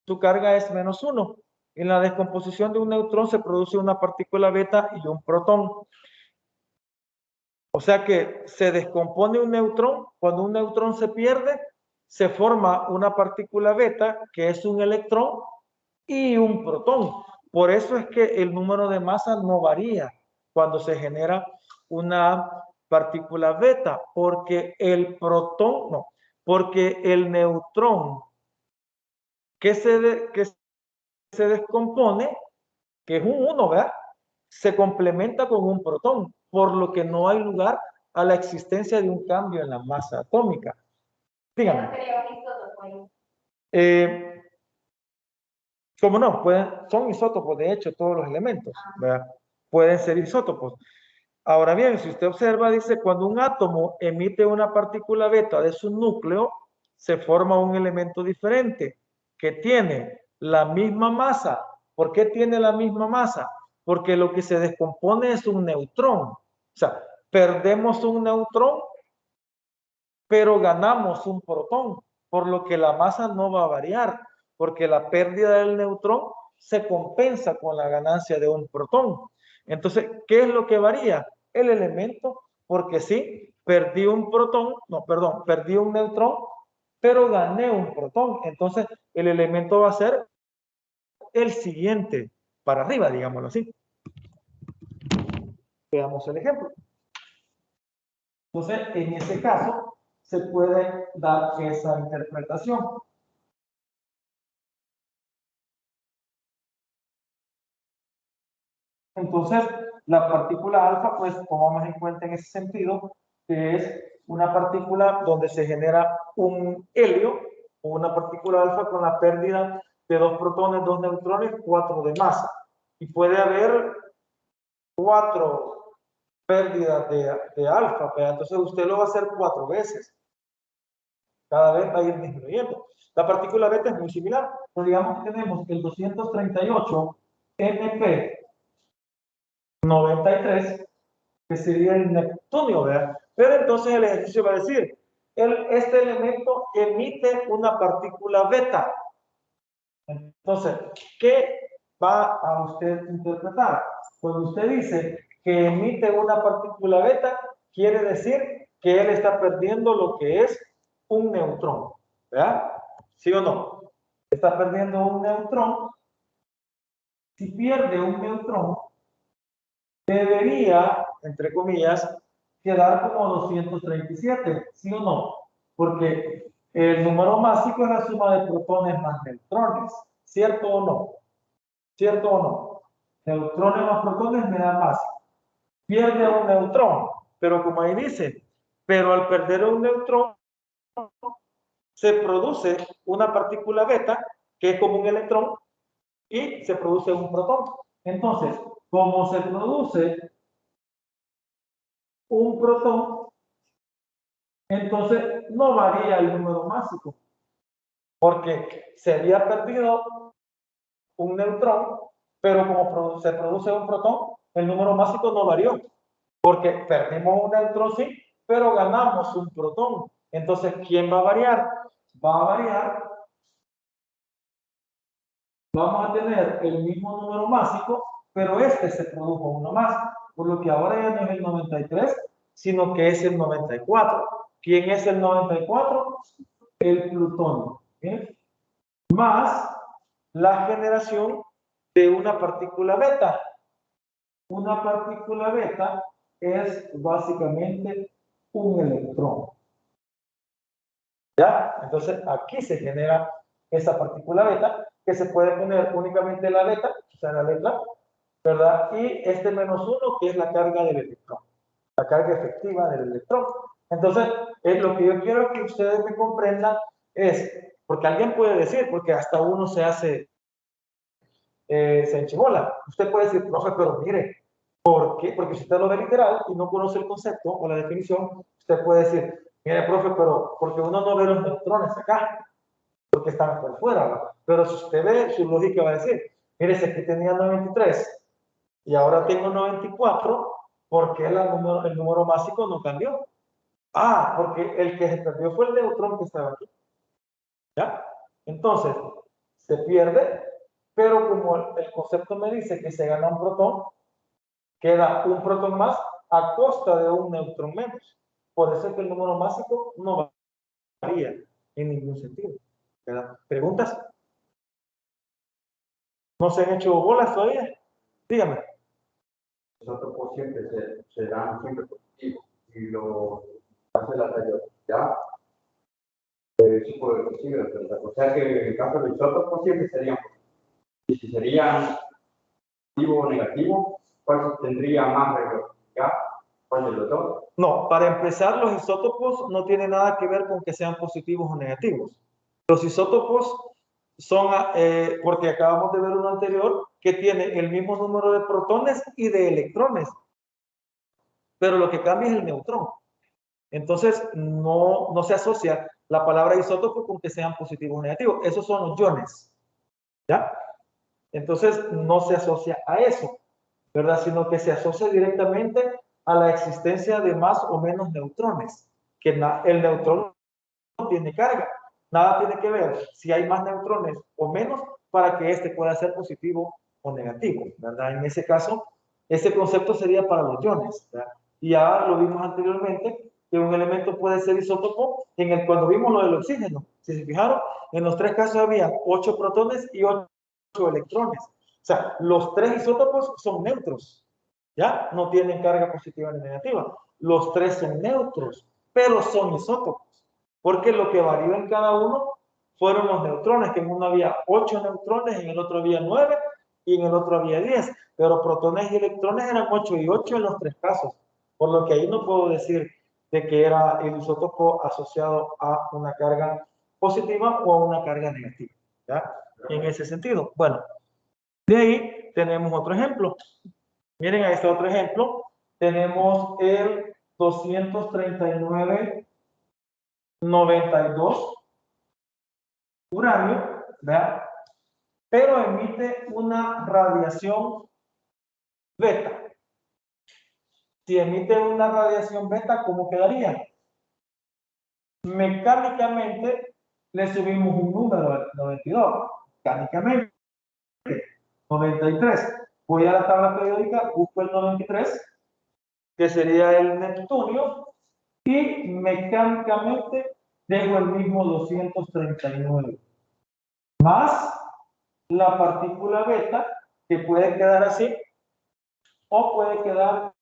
Su carga es -1. En la descomposición de un neutrón se produce una partícula beta y un protón. O sea que se descompone un neutrón. Cuando un neutrón se pierde, se forma una partícula beta, que es un electrón, y un protón. Por eso es que el número de masa no varía cuando se genera una partícula beta, porque el protón, no, porque el neutrón que se descompone, que es un 1, ¿verdad? Se complementa con un protón, por lo que no hay lugar a la existencia de un cambio en la masa atómica. Dígame. ¿Cómo no? Son isótopos, de hecho, todos los elementos, ¿verdad? Pueden ser isótopos. Ahora bien, si usted observa, dice, cuando un átomo emite una partícula beta de su núcleo, se forma un elemento diferente que tiene la misma masa. ¿Por qué tiene la misma masa? Porque lo que se descompone es un neutrón. O sea, perdemos un neutrón, pero ganamos un protón, por lo que la masa no va a variar, porque la pérdida del neutrón se compensa con la ganancia de un protón. Entonces, ¿qué es lo que varía? El elemento, porque sí, perdí un protón, no, perdón, perdí un neutrón, pero gané un protón. Entonces, el elemento va a ser el siguiente para arriba, digámoslo así. Veamos el ejemplo. Entonces, en ese caso, se puede dar esa interpretación. Entonces, la partícula alfa, pues tomamos en cuenta en ese sentido que es una partícula donde se genera un helio o una partícula alfa con la pérdida de 2 protones, 2 neutrones, 4 de masa. Y puede haber 4 pérdidas de alfa, pero entonces usted lo va a hacer 4 veces. Cada vez va a ir disminuyendo. La partícula beta es muy similar. Pues digamos que tenemos el 238 NP 93, que sería el neptunio, ¿verdad? Pero entonces el ejercicio va a decir, este elemento emite una partícula beta. Entonces, ¿qué va a usted interpretar? Cuando usted dice que emite una partícula beta, quiere decir que él está perdiendo lo que es un neutrón, ¿verdad? ¿Sí o no? Está perdiendo un neutrón. Si pierde un neutrón, debería, entre comillas, quedar como 237, ¿sí o no? Porque el número másico es la suma de protones más neutrones, ¿cierto o no? ¿Cierto o no? Neutrones más protones me da másico. Pierde un neutrón, pero como ahí dice, pero al perder un neutrón se produce una partícula beta, que es como un electrón, y se produce un protón. Entonces, como se produce un protón, entonces no varía el número másico, porque se había perdido un neutrón, pero como se produce un protón, el número másico no varió, porque perdimos un neutrón, sí, pero ganamos un protón. Entonces, ¿quién va a variar? Va a variar, vamos a tener el mismo número másico, pero este se produjo uno más, por lo que ahora ya no es el 93, sino que es el 94. ¿Quién es el 94? El plutonio. ¿Bien? Más la generación de una partícula beta. Una partícula beta es básicamente un electrón. ¿Ya? Entonces aquí se genera esa partícula beta, que se puede poner únicamente la beta, o sea, la letra, ¿verdad? Y este -1, que es la carga del electrón, la carga efectiva del electrón. Entonces, lo que yo quiero que ustedes me comprendan es, porque alguien puede decir, porque hasta uno se hace, se enchibola. Usted puede decir, profe, pero mire, ¿por qué? Porque si usted lo ve literal y no conoce el concepto o la definición, usted puede decir, mire, profe, pero porque uno no ve los neutrones acá, porque están por fuera, ¿verdad? Pero si usted ve, su lógica va a decir, mire, si aquí tenía 93 y ahora tengo 94, ¿por qué el número másico no cambió? Ah, porque el que se perdió fue el neutrón que estaba aquí. ¿Ya? Entonces, se pierde, pero como el concepto me dice que se gana un protón, queda un protón más a costa de un neutrón menos. Por eso es que el número másico no varía en ningún sentido. ¿Verdad? ¿Preguntas? ¿No se han hecho bolas todavía? Dígame. Los átomos siempre serán siempre positivos y lo hace la radioactividad sí puede posible, ¿verdad? O sea que en el caso de los isótopos siempre serían positivos. Y si serían positivo o negativo, ¿cuál tendría más radioactividad? ¿Cuál de los dos? No, para empezar, los isótopos no tienen nada que ver con que sean positivos o negativos. Los isótopos son, porque acabamos de ver uno anterior, que tiene el mismo número de protones y de electrones, pero lo que cambia es el neutrón. Entonces, no se asocia la palabra isótopo con que sean positivos o negativos. Esos son los iones, ¿ya? Entonces, no se asocia a eso, ¿verdad? Sino que se asocia directamente a la existencia de más o menos neutrones, que el neutrón no tiene carga. Nada tiene que ver si hay más neutrones o menos para que este pueda ser positivo o negativo, ¿verdad? En ese caso, ese concepto sería para los iones, ¿verdad? Y ya lo vimos anteriormente, que un elemento puede ser isótopo cuando vimos lo del oxígeno. Si se fijaron, en los 3 casos había 8 protones y 8 electrones. O sea, los tres isótopos son neutros, ¿ya? No tienen carga positiva ni negativa. Los tres son neutros, pero son isótopos, porque lo que varió en cada uno fueron los neutrones, que en uno había 8 neutrones, en el otro había 9 y en el otro había 10, pero protones y electrones eran 8 y 8 en los tres casos, por lo que ahí no puedo decir de que era el isótopo asociado a una carga positiva o a una carga negativa, ¿ya? En ese sentido. Bueno, de ahí tenemos otro ejemplo. Miren a este otro ejemplo. Tenemos el 239-92 uranio, ¿verdad? Pero emite una radiación beta. Si emite una radiación beta, ¿cómo quedaría? Mecánicamente le subimos un número al 92. Mecánicamente, 93. Voy a la tabla periódica, busco el 93, que sería el Neptunio, y mecánicamente dejo el mismo 239. Más la partícula beta, que puede quedar así, o puede quedar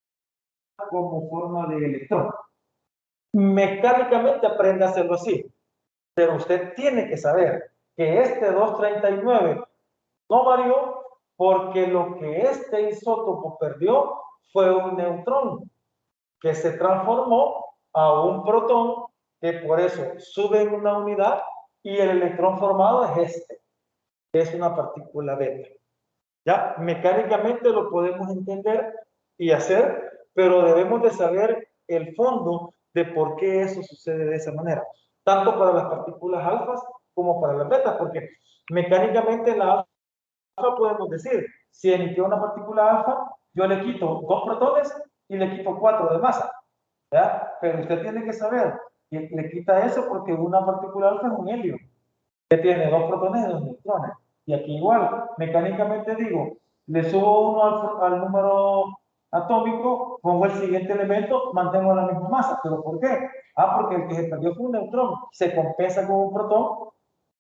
como forma de electrón. Mecánicamente aprende a hacerlo así, pero usted tiene que saber que este 239 no varió porque lo que este isótopo perdió fue un neutrón que se transformó a un protón, que por eso sube en una unidad, y el electrón formado es este, que es una partícula beta. Ya mecánicamente lo podemos entender y hacer, pero debemos de saber el fondo de por qué eso sucede de esa manera, tanto para las partículas alfas como para las betas, porque mecánicamente la alfa podemos decir, si emitió una partícula alfa, yo le quito 2 protones y le quito 4 de masa, ¿ya? Pero usted tiene que saber que le quita eso porque una partícula alfa es un helio, que tiene 2 protones y 2 neutrones. Y aquí igual, mecánicamente digo, le subo uno al número atómico, pongo el siguiente elemento, mantengo la misma masa. ¿Pero por qué? Porque el que se perdió fue un neutrón, se compensa con un protón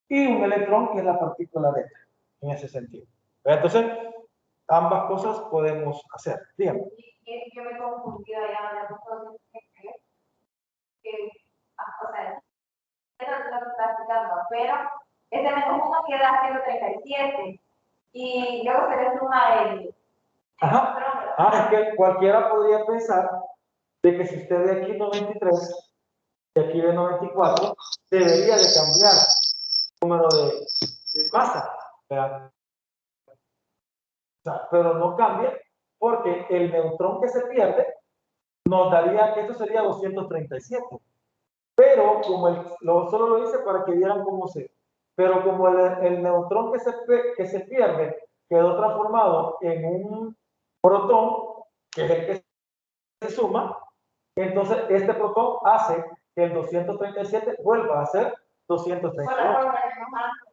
y un electrón, que es la partícula beta, en ese sentido. Entonces, ambas cosas podemos hacer. Dígame. Yo me he confundido allá, o sea, eso es lo que está explicando, pero ese menos uno queda 137 y luego se le suma el Ajá. Es que cualquiera podría pensar de que si usted ve aquí 93 y aquí ve 94, debería de cambiar el número de masa, ¿verdad? O sea, pero no cambia porque el neutrón que se pierde nos daría que esto sería 237. Pero como solo lo hice para que vieran cómo se. Pero como el neutrón que se pierde quedó transformado en un protón, que es el que se suma, entonces este protón hace que el 237 vuelva a ser 238.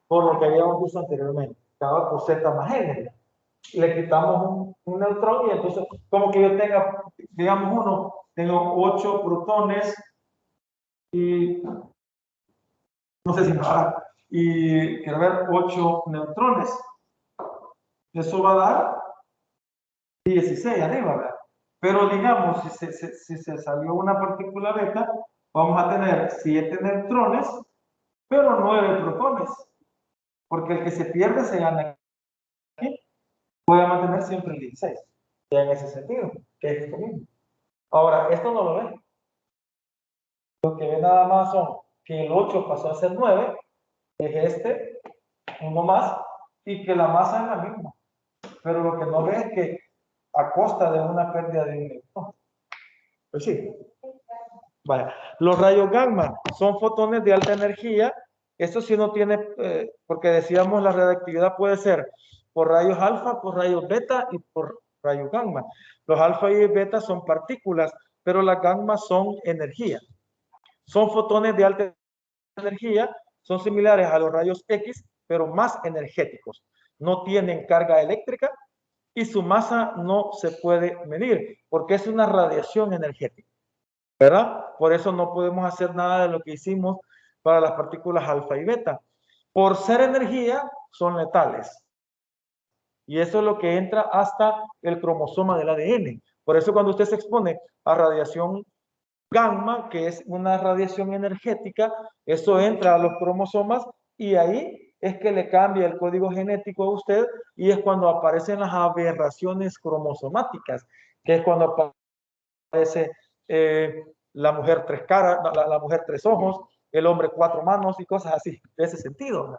Por lo que habíamos visto anteriormente. Estaba por Z más N. Le quitamos un neutrón y entonces, como que yo tenga, digamos tengo 8 protones y no sé si me va, y quiero ver 8 neutrones. Eso va a dar 16 arriba, ¿verdad? Pero digamos, si se salió una partícula beta, vamos a tener 7 neutrones, pero 9 protones, porque el que se pierde se gana aquí. Voy a mantener siempre el 16, ya en ese sentido, que es esto mismo. Ahora, esto no lo ven. Lo que ven nada más son que el 8 pasó a ser 9, es este, uno más, y que la masa es la misma. Pero lo que no ven es que a costa de una pérdida de un electrón. Pues sí. Vale. Los rayos gamma son fotones de alta energía. Esto sí no tiene, porque decíamos la radiactividad puede ser por rayos alfa, por rayos beta y por rayos gamma. Los alfa y beta son partículas, pero las gamma son energía. Son fotones de alta energía, son similares a los rayos X, pero más energéticos. No tienen carga eléctrica y su masa no se puede medir porque es una radiación energética, ¿verdad? Por eso no podemos hacer nada de lo que hicimos para las partículas alfa y beta. Por ser energía, son letales. Y eso es lo que entra hasta el cromosoma del ADN. Por eso cuando usted se expone a radiación gamma, que es una radiación energética, eso entra a los cromosomas y ahí es que le cambia el código genético a usted y es cuando aparecen las aberraciones cromosomáticas, que es cuando aparece la mujer tres caras, la mujer tres ojos, el hombre cuatro manos y cosas así, de ese sentido, ¿no?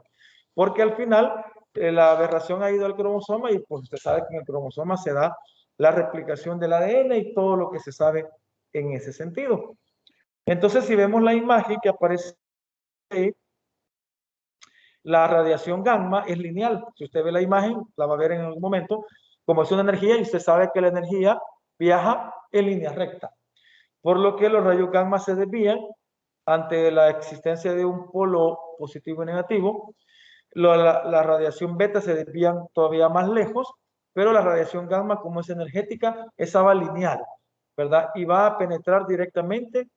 Porque al final la aberración ha ido al cromosoma y pues usted sabe que en el cromosoma se da la replicación del ADN y todo lo que se sabe en ese sentido. Entonces, si vemos la imagen que aparece ahí, la radiación gamma es lineal. Si usted ve la imagen, la va a ver en algún momento, como es una energía y usted sabe que la energía viaja en línea recta. Por lo que los rayos gamma se desvían ante la existencia de un polo positivo y negativo. La radiación beta se desvían todavía más lejos, pero la radiación gamma, como es energética, esa va lineal, ¿verdad? Y va a penetrar directamente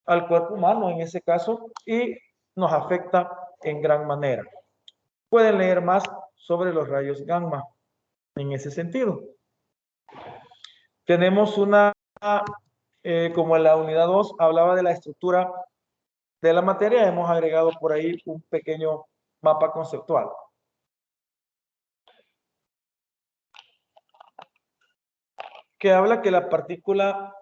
al cuerpo humano en ese caso y nos afecta en gran manera. Pueden leer más sobre los rayos gamma en ese sentido. Tenemos una, como en la unidad 2 hablaba de la estructura de la materia, hemos agregado por ahí un pequeño mapa conceptual. Que habla que la partícula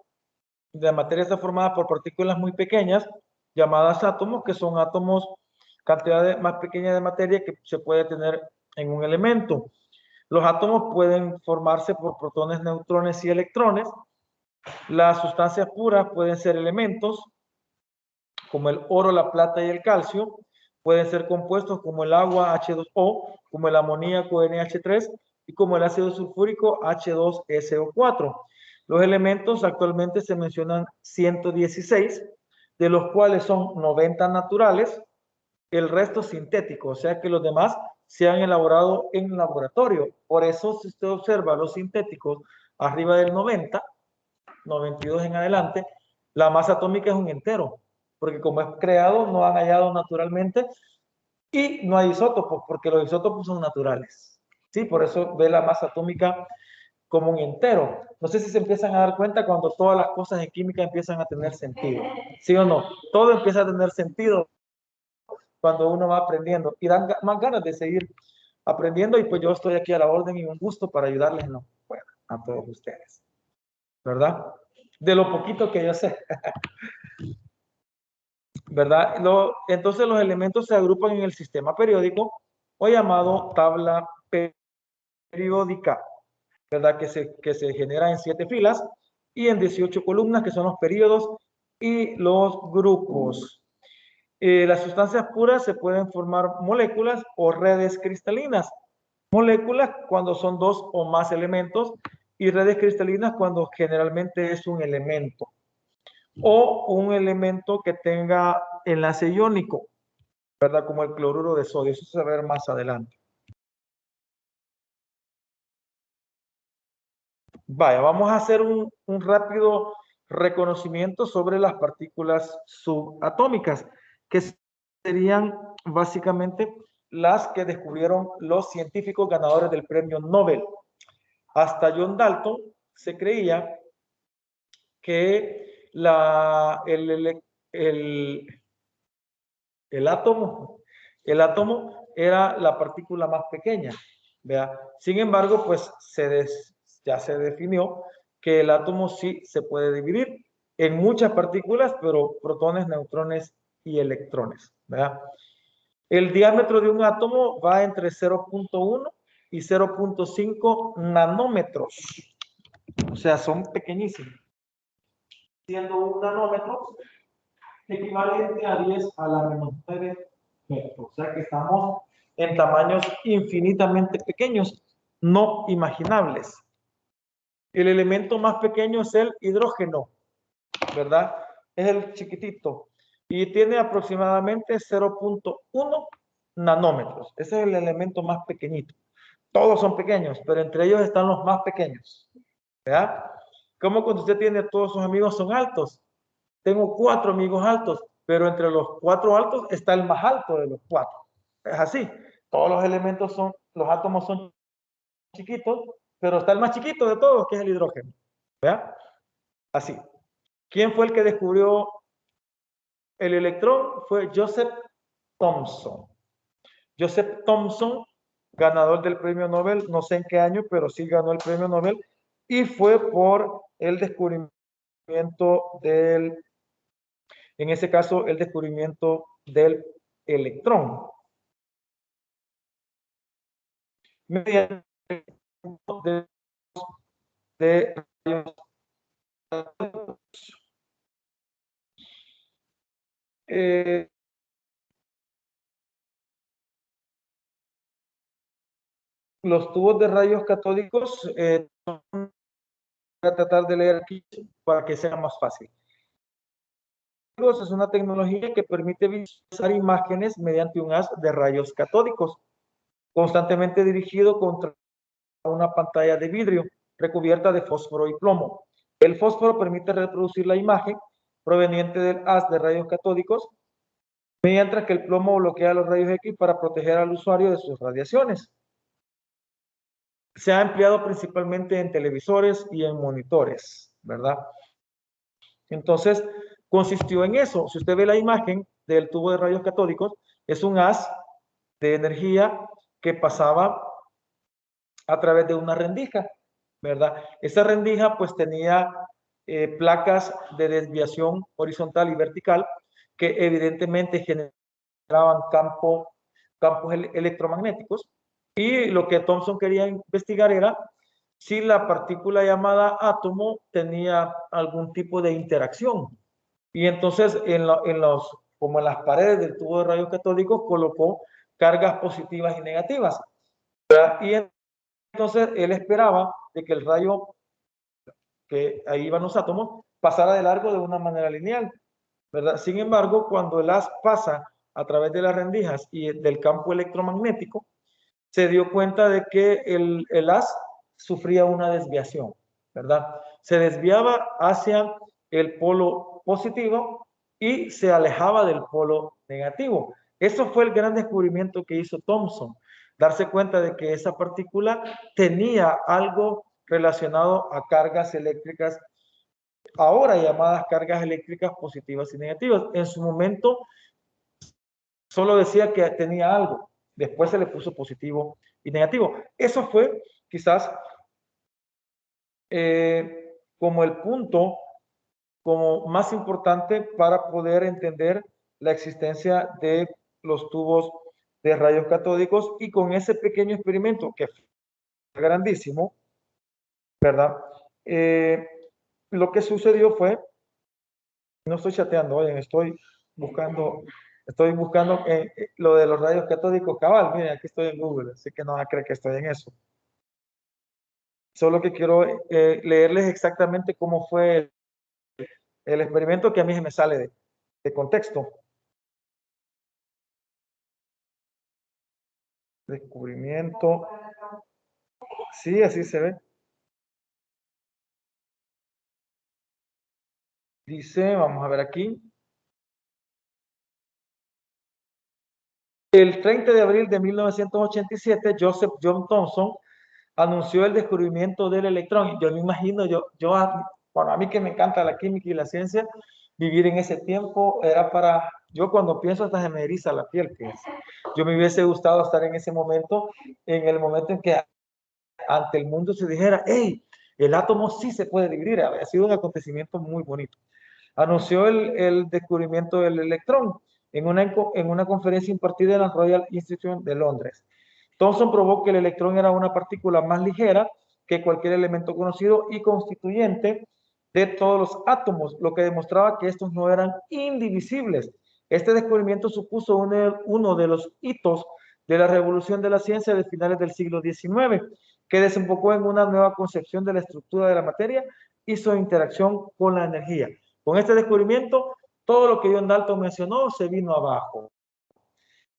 de la materia está formada por partículas muy pequeñas, llamadas átomos, que son átomos, cantidad más pequeña de materia que se puede tener en un elemento. Los átomos pueden formarse por protones, neutrones y electrones. Las sustancias puras pueden ser elementos, como el oro, la plata y el calcio. Pueden ser compuestos como el agua H2O, como el amoníaco NH3 y como el ácido sulfúrico H2SO4. Los elementos actualmente se mencionan 116, de los cuales son 90 naturales, el resto sintético, o sea que los demás se han elaborado en laboratorio. Por eso, si usted observa los sintéticos arriba del 90, 92 en adelante, la masa atómica es un entero, porque como es creado, no han hallado naturalmente y no hay isótopos, porque los isótopos son naturales. Sí, por eso ve la masa atómica como un entero. No sé si se empiezan a dar cuenta cuando todas las cosas en química empiezan a tener sentido. ¿Sí o no? Todo empieza a tener sentido cuando uno va aprendiendo y dan más ganas de seguir aprendiendo y pues yo estoy aquí a la orden y un gusto para ayudarles en lo que pueda a todos ustedes, ¿verdad? De lo poquito que yo sé, ¿verdad? Entonces los elementos se agrupan en el sistema periódico o llamado tabla periódica, ¿verdad? Que se genera en 7 filas y en 18 columnas, que son los períodos y los grupos. Las sustancias puras se pueden formar moléculas o redes cristalinas. Moléculas cuando son 2 o más elementos y redes cristalinas cuando generalmente es un elemento. O un elemento que tenga enlace iónico, ¿verdad? Como el cloruro de sodio. Eso se va a ver más adelante. Vaya, vamos a hacer un rápido reconocimiento sobre las partículas subatómicas, que serían básicamente las que descubrieron los científicos ganadores del premio Nobel. Hasta John Dalton se creía que el átomo era la partícula más pequeña, ¿vea? Sin embargo, pues ya se definió que el átomo sí se puede dividir en muchas partículas, pero protones, neutrones y electrones, ¿verdad? El diámetro de un átomo va entre 0.1 y 0.5 nanómetros, o sea, son pequeñísimos. Siendo un nanómetro equivalente a 10 a la menos 9 metros. O sea que estamos en tamaños infinitamente pequeños, no imaginables. El elemento más pequeño es el hidrógeno, ¿verdad? Es el chiquitito y tiene aproximadamente 0.1 nanómetros. Ese es el elemento más pequeñito. Todos son pequeños, pero entre ellos están los más pequeños, ¿verdad? Como cuando usted tiene todos sus amigos son altos. Tengo 4 amigos altos, pero entre los 4 altos está el más alto de los 4. Es así. Todos los elementos son, los átomos son chiquitos, pero está el más chiquito de todos, que es el hidrógeno. ¿Vea? Así. ¿Quién fue el que descubrió el electrón? Fue Joseph Thomson. Joseph Thomson, ganador del premio Nobel, no sé en qué año, pero sí ganó el premio Nobel, y fue por el descubrimiento del, en ese caso, el descubrimiento del electrón. Mediante de los tubos de rayos catódicos, voy a tratar de leer aquí para que sea más fácil. Es una tecnología que permite visualizar imágenes mediante un haz de rayos catódicos, constantemente dirigido contra una pantalla de vidrio recubierta de fósforo y plomo. El fósforo permite reproducir la imagen proveniente del haz de rayos catódicos, mientras que el plomo bloquea los rayos X para proteger al usuario de sus radiaciones. Se ha empleado principalmente en televisores y en monitores, ¿verdad? Entonces, consistió en eso. Si usted ve la imagen del tubo de rayos catódicos, es un haz de energía que pasaba a través de una rendija, ¿verdad? Esa rendija pues tenía placas de desviación horizontal y vertical que evidentemente generaban campos electromagnéticos, y lo que Thomson quería investigar era si la partícula llamada átomo tenía algún tipo de interacción. Y entonces como en las paredes del tubo de rayos catódicos colocó cargas positivas y negativas, ¿verdad? Y entonces él esperaba de que el rayo, que ahí iban los átomos, pasara de largo de una manera lineal, ¿verdad? Sin embargo, cuando el haz pasa a través de las rendijas y del campo electromagnético, se dio cuenta de que el haz sufría una desviación, ¿verdad? Se desviaba hacia el polo positivo y se alejaba del polo negativo. Eso fue el gran descubrimiento que hizo Thomson, darse cuenta de que esa partícula tenía algo relacionado a cargas eléctricas, ahora llamadas cargas eléctricas positivas y negativas. En su momento solo decía que tenía algo, después se le puso positivo y negativo. Eso fue quizás como el punto como más importante para poder entender la existencia de los tubos de rayos catódicos, y con ese pequeño experimento que fue grandísimo, ¿verdad? Lo que sucedió fue, no estoy chateando, oigan, estoy buscando lo de los rayos catódicos cabal. Miren, aquí estoy en Google, así que no van a creer que estoy en eso. Solo que quiero leerles exactamente cómo fue el experimento, que a mí se me sale de contexto. Descubrimiento. Sí, así se ve. Dice, vamos a ver aquí. El 30 de abril de 1987, Joseph John Thomson anunció el descubrimiento del electrón. Yo me imagino, bueno, a mí que me encanta la química y la ciencia, vivir en ese tiempo era para, yo cuando pienso hasta se me eriza la piel, que yo me hubiese gustado estar en ese momento, en el momento en que ante el mundo se dijera, hey, el átomo sí se puede dividir. Ha sido un acontecimiento muy bonito. Anunció el descubrimiento del electrón en una conferencia impartida en la Royal Institute de Londres. Thomson probó que el electrón era una partícula más ligera que cualquier elemento conocido y constituyente de todos los átomos, lo que demostraba que estos no eran indivisibles. Este descubrimiento supuso uno de los hitos de la revolución de la ciencia de finales del siglo XIX, que desembocó en una nueva concepción de la estructura de la materia y su interacción con la energía. Con este descubrimiento, todo lo que John Dalton mencionó se vino abajo,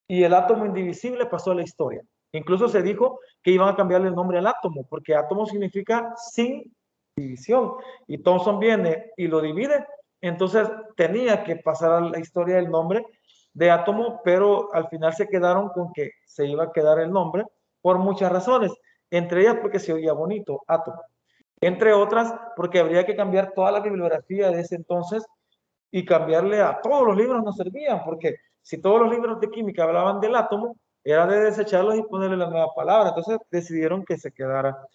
y el átomo indivisible pasó a la historia. Incluso se dijo que iban a cambiarle el nombre al átomo, porque átomo significa sin división, y Thomson viene y lo divide. Entonces tenía que pasar a la historia el nombre de átomo, pero al final se quedaron con que se iba a quedar el nombre por muchas razones. Entre ellas porque se oía bonito, átomo. Entre otras porque habría que cambiar toda la bibliografía de ese entonces y cambiarle a todos los libros no servían, porque si todos los libros de química hablaban del átomo, era de desecharlos y ponerle la nueva palabra. Entonces decidieron que se quedara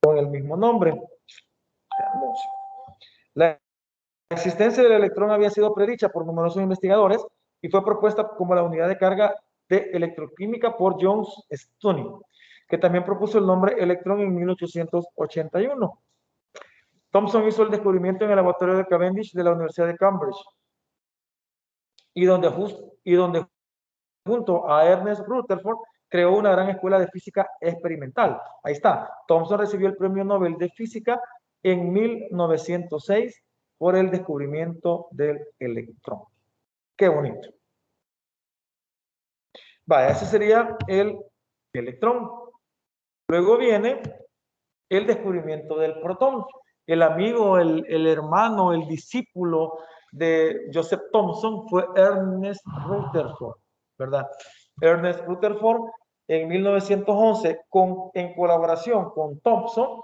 con el mismo nombre. La existencia del electrón había sido predicha por numerosos investigadores y fue propuesta como la unidad de carga de electroquímica por John Stoney, que también propuso el nombre electrón en 1881. Thomson hizo el descubrimiento en el laboratorio de Cavendish de la Universidad de Cambridge y donde junto a Ernest Rutherford creó una gran escuela de física experimental. Ahí está. Thomson recibió el premio Nobel de Física en 1906 por el descubrimiento del electrón. Qué bonito. Vaya, ese sería el electrón. Luego viene el descubrimiento del protón. El amigo, el hermano, el discípulo de Joseph Thomson fue Ernest Rutherford, ¿verdad? Ernest Rutherford en 1911, en colaboración con Thomson,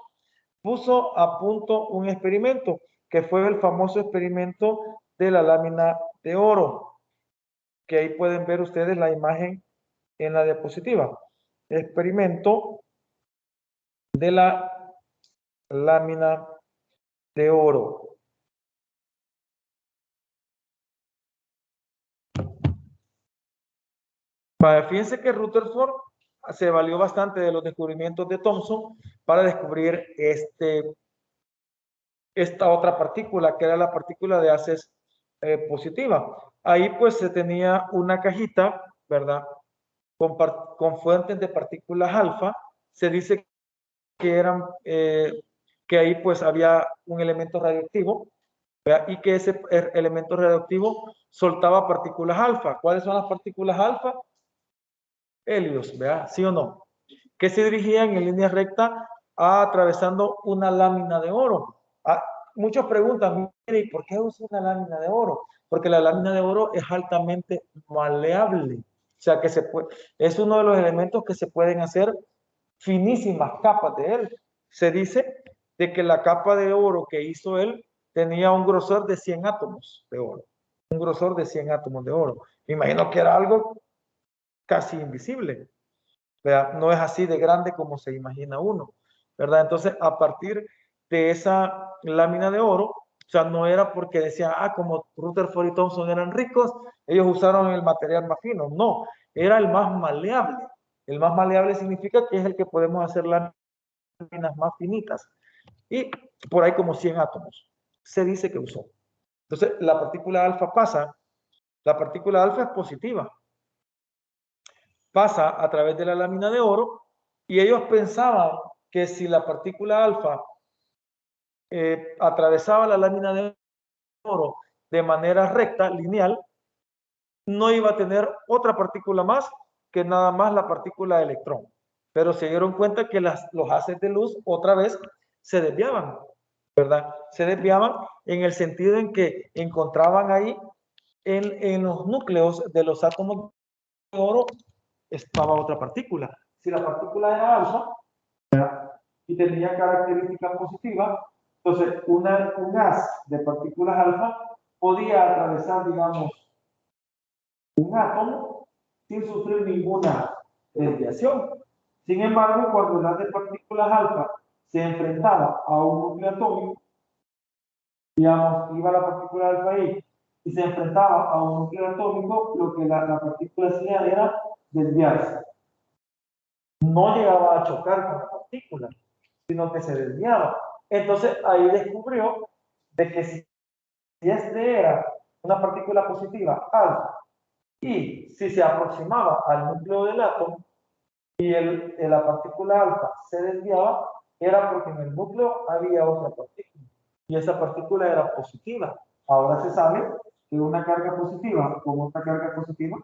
puso a punto un experimento que fue el famoso experimento de la lámina de oro, que ahí pueden ver ustedes la imagen en la diapositiva. Experimento de la lámina de oro. Fíjense que Rutherford se valió bastante de los descubrimientos de Thomson para descubrir esta otra partícula, que era la partícula de haces positiva. Ahí pues se tenía una cajita, ¿verdad? Con fuentes de partículas alfa. Se dice que eran, que ahí pues había un elemento radioactivo, ¿verdad? Y que ese elemento radioactivo soltaba partículas alfa. ¿Cuáles son las partículas alfa? Helios, ¿verdad? ¿Sí o no? Que se dirigían en línea recta atravesando una lámina de oro. Muchos preguntan, mire, ¿y por qué usa una lámina de oro? Porque la lámina de oro es altamente maleable. O sea, que es uno de los elementos que se pueden hacer finísimas capas de él. Se dice de que la capa de oro que hizo él tenía un grosor de 100 átomos de oro. Un grosor de 100 átomos de oro. Me imagino que era algo casi invisible, ¿verdad? No es así de grande como se imagina uno, ¿verdad? Entonces, a partir de esa lámina de oro, o sea, no era porque decían, como Rutherford y Thomson eran ricos, ellos usaron el material más fino. No, era el más maleable. El más maleable significa que es el que podemos hacer láminas más finitas. Y por ahí como 100 átomos. Se dice que usó. Entonces, la partícula alfa es positiva. Pasa a través de la lámina de oro y ellos pensaban que si la partícula alfa atravesaba la lámina de oro de manera recta, lineal, no iba a tener otra partícula más que nada más la partícula de electrón. Pero se dieron cuenta que los haces de luz otra vez se desviaban, ¿verdad? Se desviaban en el sentido en que encontraban ahí en los núcleos de los átomos de oro estaba otra partícula. Si la partícula era alfa y tenía características positivas, entonces un haz de partículas alfa podía atravesar, digamos, un átomo sin sufrir ninguna desviación. Sin embargo, cuando el haz de partículas alfa se enfrentaba a un núcleo atómico, digamos, iba la partícula alfa ahí y se enfrentaba a un núcleo atómico, lo que la partícula hacía era desviarse. No llegaba a chocar con la partícula, sino que se desviaba. Entonces ahí descubrió de que si este era una partícula positiva alfa y si se aproximaba al núcleo del átomo y la partícula alfa se desviaba, era porque en el núcleo había otra partícula y esa partícula era positiva. Ahora se sabe que una carga positiva con otra carga positiva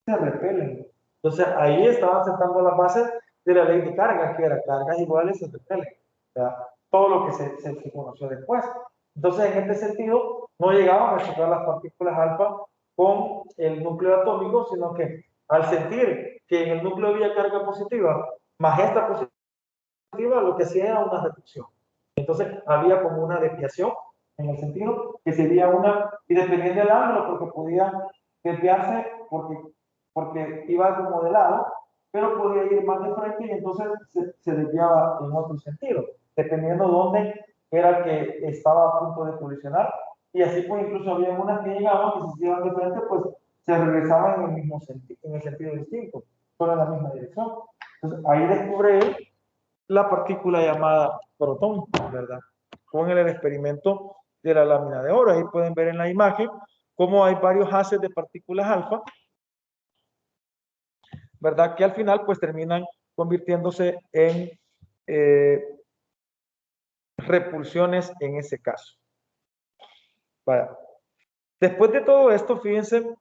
se repelen. Entonces ahí estaban sentando las bases de la ley de cargas, que era cargas iguales se repelen. Todo lo que se conoció después. Entonces, en este sentido, no llegaban a chocar las partículas alfa con el núcleo atómico, sino que al sentir que en el núcleo había carga positiva, más esta lo que hacía era una reducción. Entonces había como una desviación en el sentido que sería una, y dependiendo del ángulo, porque podía desviarse porque iba como de lado, pero podía ir más de frente y entonces se desviaba en otro sentido, dependiendo dónde era que estaba a punto de colisionar. Y así pues incluso había unas que llegaban que si se iban de frente, pues se regresaban en el mismo sentido, en el sentido distinto, pero en la misma dirección. Entonces ahí descubre él la partícula llamada protón, ¿verdad? Con el experimento de la lámina de oro. Ahí pueden ver en la imagen cómo hay varios haces de partículas alfa, ¿verdad? Que al final pues terminan convirtiéndose en repulsiones en ese caso. Vaya. Después de todo esto, fíjense,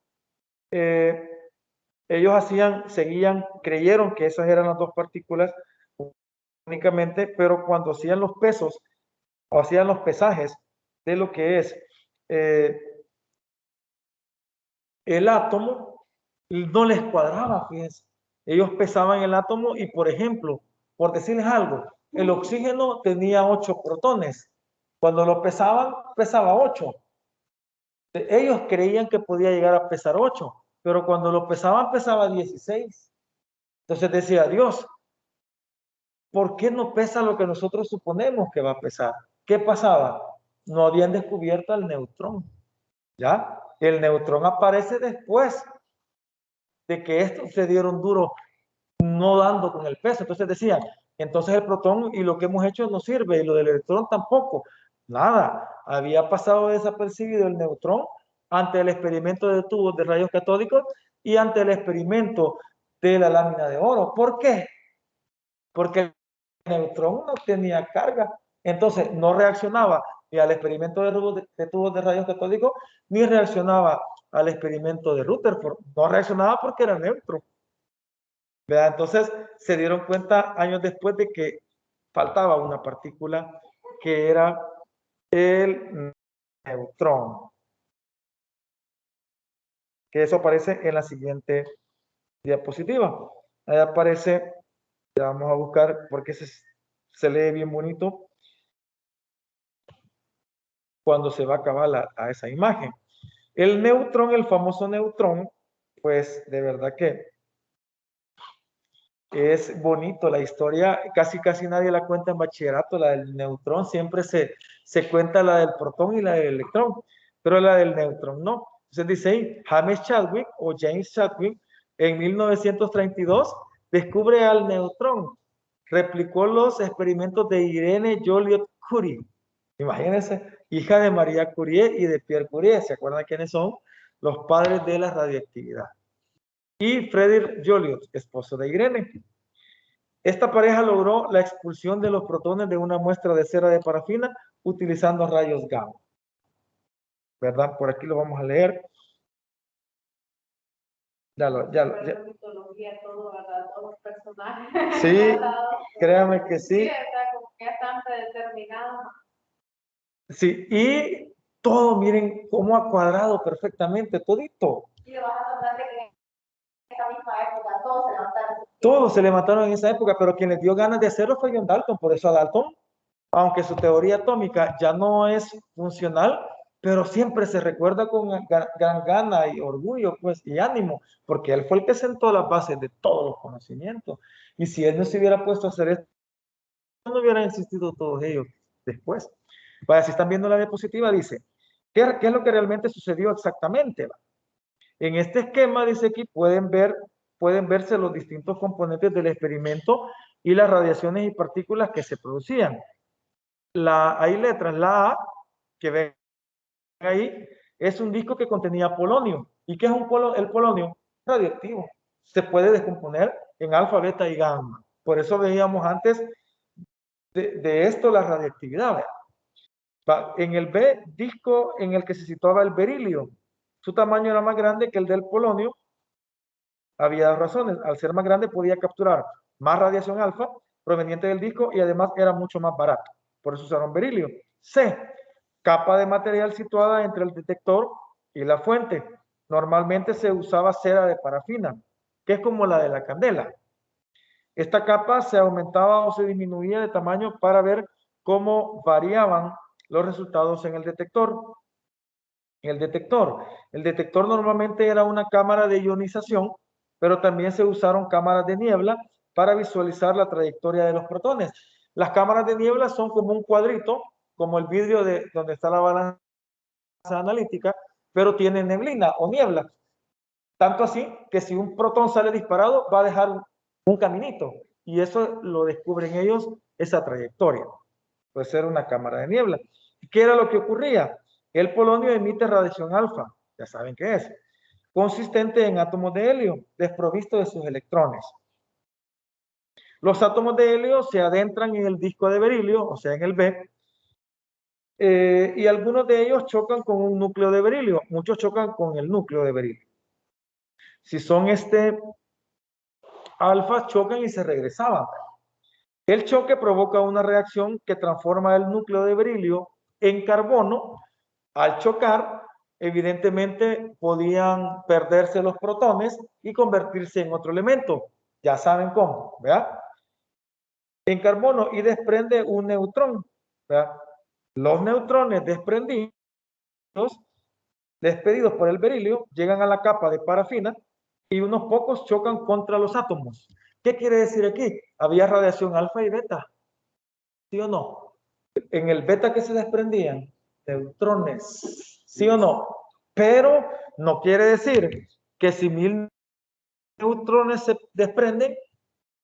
ellos creyeron que esas eran las dos partículas únicamente, pero cuando hacían los pesos o hacían los pesajes de lo que es el átomo, no les cuadraba, fíjense. Ellos pesaban el átomo y, por ejemplo, por decirles algo, el oxígeno tenía 8 protones. Cuando lo pesaban, pesaba 8. Ellos creían que podía llegar a pesar 8, pero cuando lo pesaban, pesaba 16. Entonces decía, Dios, ¿por qué no pesa lo que nosotros suponemos que va a pesar? ¿Qué pasaba? No habían descubierto al neutrón. ¿Ya? El neutrón aparece después de que estos se dieron duro, no dando con el peso. Entonces decían, entonces el protón y lo que hemos hecho no sirve, y lo del electrón tampoco. Nada, había pasado desapercibido el neutrón ante el experimento de tubos de rayos catódicos y ante el experimento de la lámina de oro. ¿Por qué? Porque el neutrón no tenía carga, entonces no reaccionaba ni al experimento de tubos de rayos catódicos, ni reaccionaba al experimento de Rutherford. No reaccionaba porque era neutro. ¿Verdad? Entonces se dieron cuenta años después de que faltaba una partícula que era el neutrón. Que eso aparece en la siguiente diapositiva. Ahí aparece, ya vamos a buscar porque se lee bien bonito cuando se va a acabar a esa imagen. El neutrón, el famoso neutrón, pues de verdad que es bonito la historia, casi nadie la cuenta en bachillerato, la del neutrón, siempre se cuenta la del protón y la del electrón, pero la del neutrón no. Entonces dice ahí, James Chadwick o James Chadwick en 1932 descubre al neutrón, replicó los experimentos de Irene Joliot-Curie, imagínense, hija de María Curie y de Pierre Curie, ¿se acuerdan quiénes son? Los padres de la radioactividad. Y Frederick Joliot, esposo de Irene. Esta pareja logró la expulsión de los protones de una muestra de cera de parafina utilizando rayos gamma. ¿Verdad? Por aquí lo vamos a leer. Ya. Mitología, todo, ¿verdad? Todos los personajes. Sí, créame que sí. Está como que está predeterminado. Sí, y todo, miren cómo ha cuadrado perfectamente, todito. Y le vas a notar que en esa misma época todos se levantaron. Todos se levantaron en esa época, pero quien les dio ganas de hacerlo fue John Dalton. Por eso a Dalton, aunque su teoría atómica ya no es funcional, pero siempre se recuerda con gran gana y orgullo, pues, y ánimo, porque él fue el que sentó las bases de todos los conocimientos. Y si él no se hubiera puesto a hacer esto, no hubieran existido todos ellos después. Vaya, si están viendo la diapositiva, dice, ¿qué es lo que realmente sucedió exactamente? En este esquema, dice aquí, pueden verse los distintos componentes del experimento y las radiaciones y partículas que se producían. Hay letras, la A, que ven ahí, es un disco que contenía polonio. ¿Y qué es el polonio? Radioactivo. Se puede descomponer en alfa, beta y gamma. Por eso veíamos antes de esto la radioactividad. En el B, disco en el que se situaba el berilio. Su tamaño era más grande que el del polonio. Había dos razones. Al ser más grande podía capturar más radiación alfa proveniente del disco y además era mucho más barato. Por eso usaron berilio. C, capa de material situada entre el detector y la fuente. Normalmente se usaba cera de parafina, que es como la de la candela. Esta capa se aumentaba o se disminuía de tamaño para ver cómo variaban los resultados en el detector. El detector normalmente era una cámara de ionización, pero también se usaron cámaras de niebla para visualizar la trayectoria de los protones. Las cámaras de niebla son como un cuadrito, como el vidrio de donde está la balanza analítica, pero tiene neblina o niebla. Tanto así que si un protón sale disparado, va a dejar un caminito. Y eso lo descubren ellos, esa trayectoria. Puede ser una cámara de niebla. ¿Qué era lo que ocurría? El polonio emite radiación alfa, ya saben qué es, consistente en átomos de helio, desprovisto de sus electrones. Los átomos de helio se adentran en el disco de berilio, o sea, en el B, y algunos de ellos chocan con un núcleo de berilio, muchos chocan con el núcleo de berilio. Si son alfa, chocan y se regresaban. El choque provoca una reacción que transforma el núcleo de berilio en carbono. Al chocar, evidentemente podían perderse los protones y convertirse en otro elemento. Ya saben cómo, ¿verdad? En carbono y desprende un neutrón, ¿verdad? Los neutrones despedidos por el berilio llegan a la capa de parafina y unos pocos chocan contra los átomos. ¿Qué quiere decir aquí? Había radiación alfa y beta, ¿sí o no? En el beta que se desprendían neutrones, ¿sí o no? Pero no quiere decir que si 1000 neutrones se desprenden,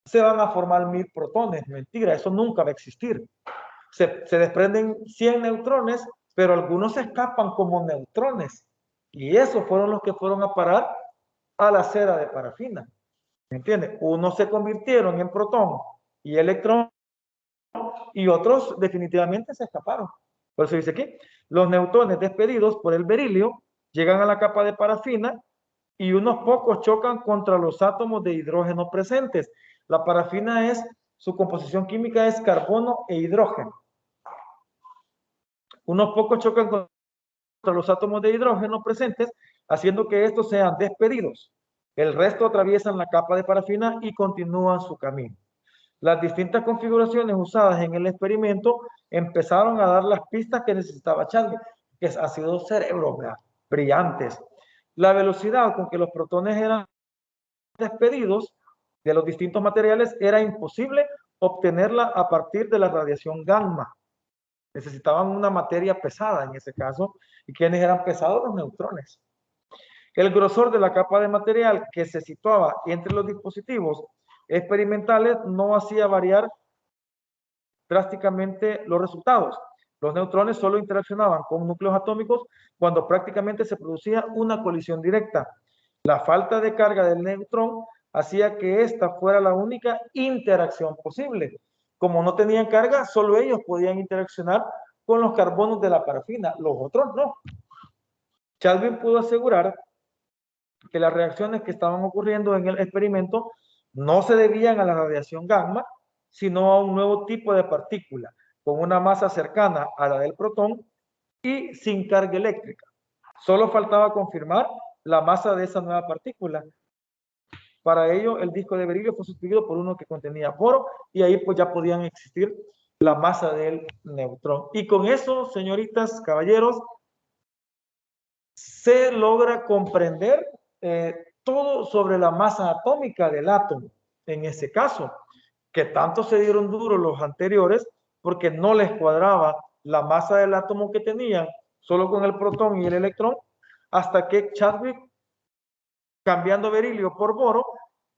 se van a formar 1000 protones. Mentira, eso nunca va a existir. Se desprenden 100 neutrones, pero algunos se escapan como neutrones. Y esos fueron los que fueron a parar a la cera de parafina. ¿Me entiendes? Unos se convirtieron en protón y electrón y otros definitivamente se escaparon. Por eso dice aquí, los neutrones despedidos por el berilio llegan a la capa de parafina y unos pocos chocan contra los átomos de hidrógeno presentes. La parafina su composición química es carbono e hidrógeno. Unos pocos chocan contra los átomos de hidrógeno presentes, haciendo que estos sean despedidos. El resto atraviesan la capa de parafina y continúan su camino. Las distintas configuraciones usadas en el experimento empezaron a dar las pistas que necesitaba Chadwick, que ha sido cerebros brillantes. La velocidad con que los protones eran despedidos de los distintos materiales era imposible obtenerla a partir de la radiación gamma. Necesitaban una materia pesada en ese caso, y ¿quiénes eran pesados? Los neutrones. El grosor de la capa de material que se situaba entre los dispositivos experimentales no hacía variar drásticamente los resultados. Los neutrones solo interaccionaban con núcleos atómicos cuando prácticamente se producía una colisión directa. La falta de carga del neutrón hacía que esta fuera la única interacción posible. Como no tenían carga, solo ellos podían interaccionar con los carbonos de la parafina, los otros no. Chadwick pudo asegurar que las reacciones que estaban ocurriendo en el experimento no se debían a la radiación gamma, sino a un nuevo tipo de partícula con una masa cercana a la del protón y sin carga eléctrica. Solo faltaba confirmar la masa de esa nueva partícula. Para ello, el disco de berilio fue sustituido por uno que contenía boro y ahí pues ya podían existir la masa del neutrón. Y con eso, señoritas, caballeros, se logra comprender todo sobre la masa atómica del átomo. En ese caso, que tanto se dieron duros los anteriores porque no les cuadraba la masa del átomo que tenían solo con el protón y el electrón, hasta que Chadwick, cambiando berilio por boro,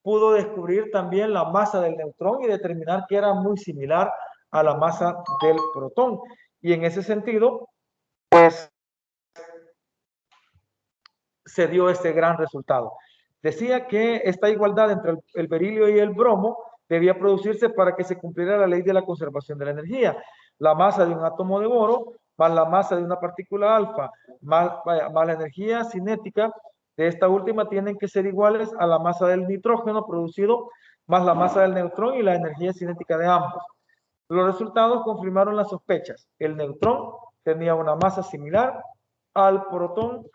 pudo descubrir también la masa del neutrón y determinar que era muy similar a la masa del protón. Y en ese sentido, pues se dio este gran resultado. Decía que esta igualdad entre el berilio y el bromo debía producirse para que se cumpliera la ley de la conservación de la energía. La masa de un átomo de boro más la masa de una partícula alfa más la energía cinética de esta última tienen que ser iguales a la masa del nitrógeno producido más la masa del neutrón y la energía cinética de ambos. Los resultados confirmaron las sospechas. El neutrón tenía una masa similar al protón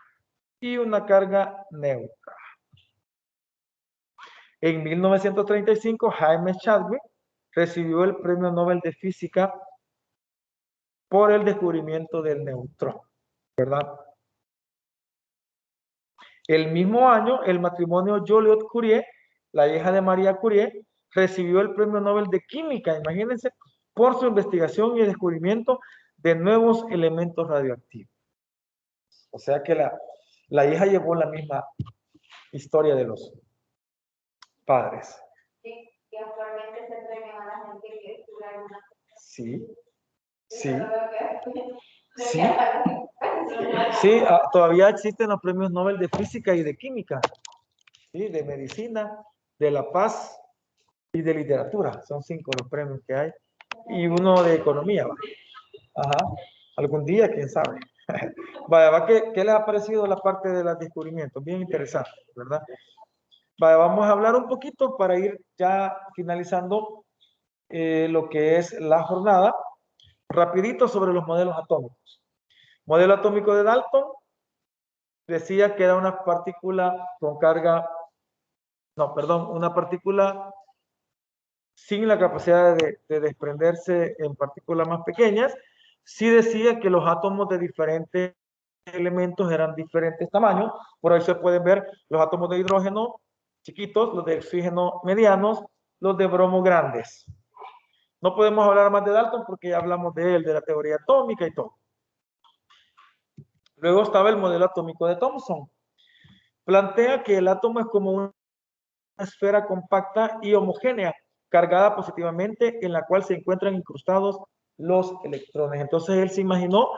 y una carga neutra. En 1935, James Chadwick recibió el Premio Nobel de Física por el descubrimiento del neutrón, ¿verdad? El mismo año, el matrimonio Joliot-Curie, la hija de María Curie, recibió el Premio Nobel de Química, imagínense, por su investigación y descubrimiento de nuevos elementos radioactivos. O sea que la hija llevó la misma historia de los padres. Y actualmente se premia a la gente que estudia alguna cosa. Sí, sí, Sí. sí, todavía existen los premios Nobel de Física y de Química, ¿sí? De Medicina, de La Paz y de Literatura. Son 5 los premios que hay. Y uno de Economía. ¿Va? Ajá. Algún día, quién sabe. Vaya, ¿qué les ha parecido la parte de los descubrimientos? Bien interesante, ¿verdad? Vaya, vamos a hablar un poquito para ir ya finalizando lo que es la jornada. Rapidito sobre los modelos atómicos. Modelo atómico de Dalton decía que era una partícula con carga, no, perdón, una partícula sin la capacidad de desprenderse en partículas más pequeñas. Sí decía que los átomos de diferentes elementos eran diferentes tamaños. Por ahí se pueden ver los átomos de hidrógeno chiquitos, los de oxígeno medianos, los de bromo grandes. No podemos hablar más de Dalton porque ya hablamos de él, de la teoría atómica y todo. Luego estaba el modelo atómico de Thomson. Plantea que el átomo es como una esfera compacta y homogénea, cargada positivamente, en la cual se encuentran incrustados los electrones. Entonces él se imaginó,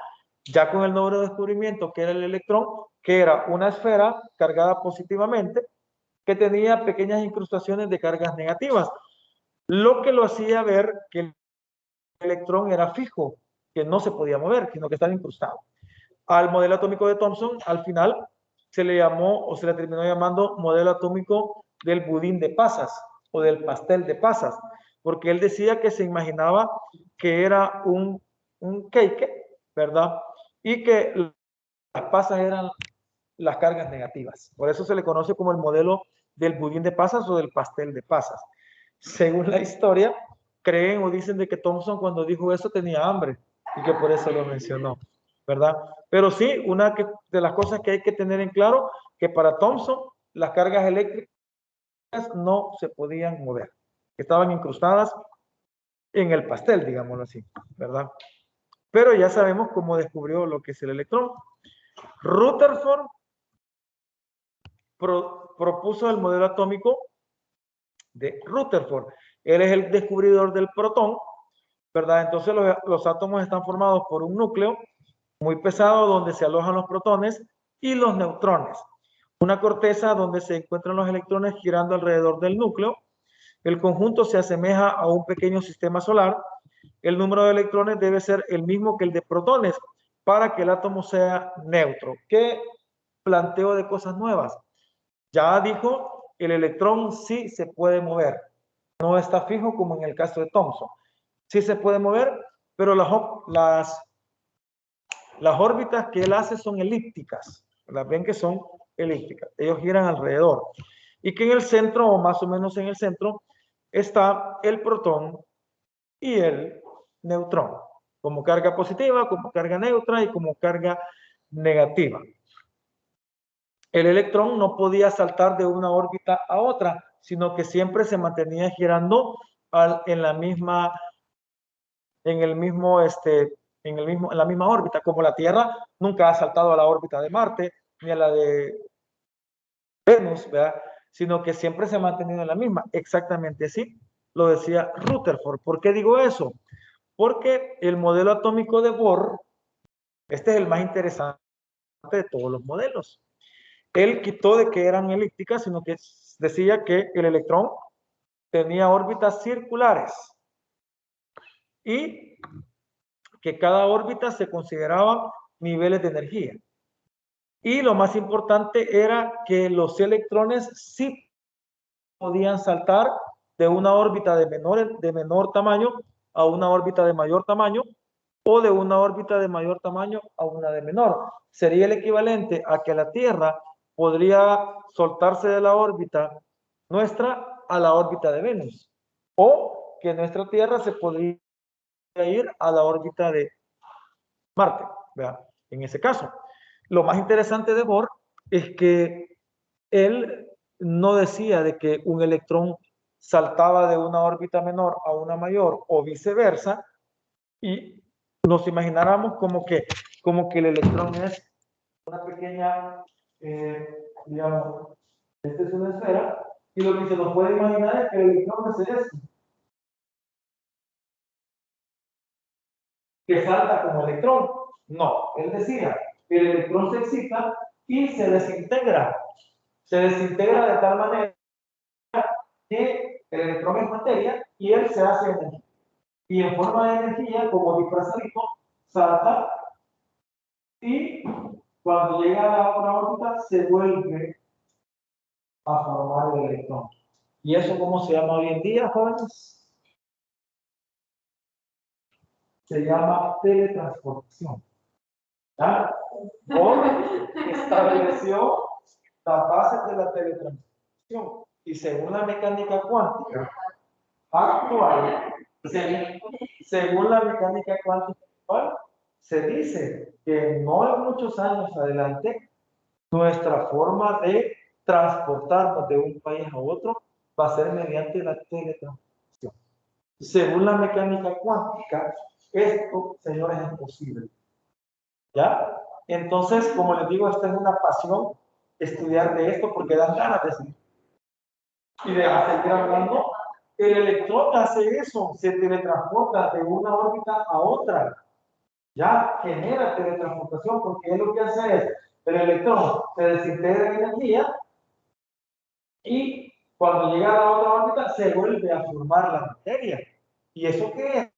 ya con el nuevo descubrimiento que era el electrón, que era una esfera cargada positivamente, que tenía pequeñas incrustaciones de cargas negativas, lo que lo hacía ver que el electrón era fijo, que no se podía mover, sino que estaba incrustado. Al modelo atómico de Thomson, al final, se le llamó o se le terminó llamando modelo atómico del budín de pasas o del pastel de pasas, porque él decía que se imaginaba que era un cake, ¿verdad? Y que las pasas eran las cargas negativas. Por eso se le conoce como el modelo del budín de pasas o del pastel de pasas. Según la historia, creen o dicen de que Thomson cuando dijo eso tenía hambre y que por eso lo mencionó, ¿verdad? Pero sí, una de las cosas que hay que tener en claro, que para Thomson las cargas eléctricas no se podían mover, estaban incrustadas en el pastel, digámoslo así, ¿verdad? Pero ya sabemos cómo descubrió lo que es el electrón. Rutherford propuso el modelo atómico de Rutherford. Él es el descubridor del protón, ¿verdad? Entonces los átomos están formados por un núcleo muy pesado donde se alojan los protones y los neutrones. Una corteza donde se encuentran los electrones girando alrededor del núcleo. El conjunto se asemeja a un pequeño sistema solar. El número de electrones debe ser el mismo que el de protones para que el átomo sea neutro. ¿Qué planteo de cosas nuevas? Ya dijo, el electrón sí se puede mover. No está fijo como en el caso de Thomson. Sí se puede mover, pero las órbitas que él hace son elípticas. Las ven que son elípticas. Ellos giran alrededor. Y que en el centro, o más o menos en el centro, está el protón y el neutrón. Como carga positiva, como carga neutra y como carga negativa. El electrón no podía saltar de una órbita a otra, sino que siempre se mantenía girando en la misma órbita, como la Tierra nunca ha saltado a la órbita de Marte ni a la de Venus, ¿verdad? Sino que siempre se ha mantenido en la misma. Exactamente así lo decía Rutherford. ¿Por qué digo eso? Porque el modelo atómico de Bohr, este es el más interesante de todos los modelos. Él quitó de que eran elípticas, sino que decía que el electrón tenía órbitas circulares y que cada órbita se consideraba niveles de energía. Y lo más importante era que los electrones sí podían saltar de una órbita de menor tamaño a una órbita de mayor tamaño, o de una órbita de mayor tamaño a una de menor. Sería el equivalente a que la Tierra podría soltarse de la órbita nuestra a la órbita de Venus, o que nuestra Tierra se podría ir a la órbita de Marte, ¿verdad? En ese caso. Lo más interesante de Bohr es que él no decía de que un electrón saltaba de una órbita menor a una mayor o viceversa, y nos imagináramos como que el electrón es una pequeña, digamos, esta es una esfera, y lo que se nos puede imaginar es que el electrón es esto, que salta como electrón. No, él decía que el electrón se excita y se desintegra de tal manera que el electrón es materia y él se hace energía. Y en forma de energía, como disfrazadito, salta y cuando llega a la otra órbita se vuelve a formar el electrón. ¿Y eso cómo se llama hoy en día, jóvenes? Se llama teletransportación. ¿Ya? Bohr estableció las bases de la teletransportación y según la mecánica cuántica actual, según la mecánica cuántica actual, se dice que no en muchos años adelante nuestra forma de transportarnos de un país a otro va a ser mediante la teletransportación. Según la mecánica cuántica, esto, señores, es posible. ¿Ya? Entonces, como les digo, esta es una pasión estudiar de esto porque dan ganas de seguir. Y de seguir hablando, el electrón hace eso, se teletransporta de una órbita a otra. Ya genera teletransportación porque él lo que hace es, el electrón se desintegra en energía y cuando llega a la otra órbita se vuelve a formar la materia. ¿Y eso qué es?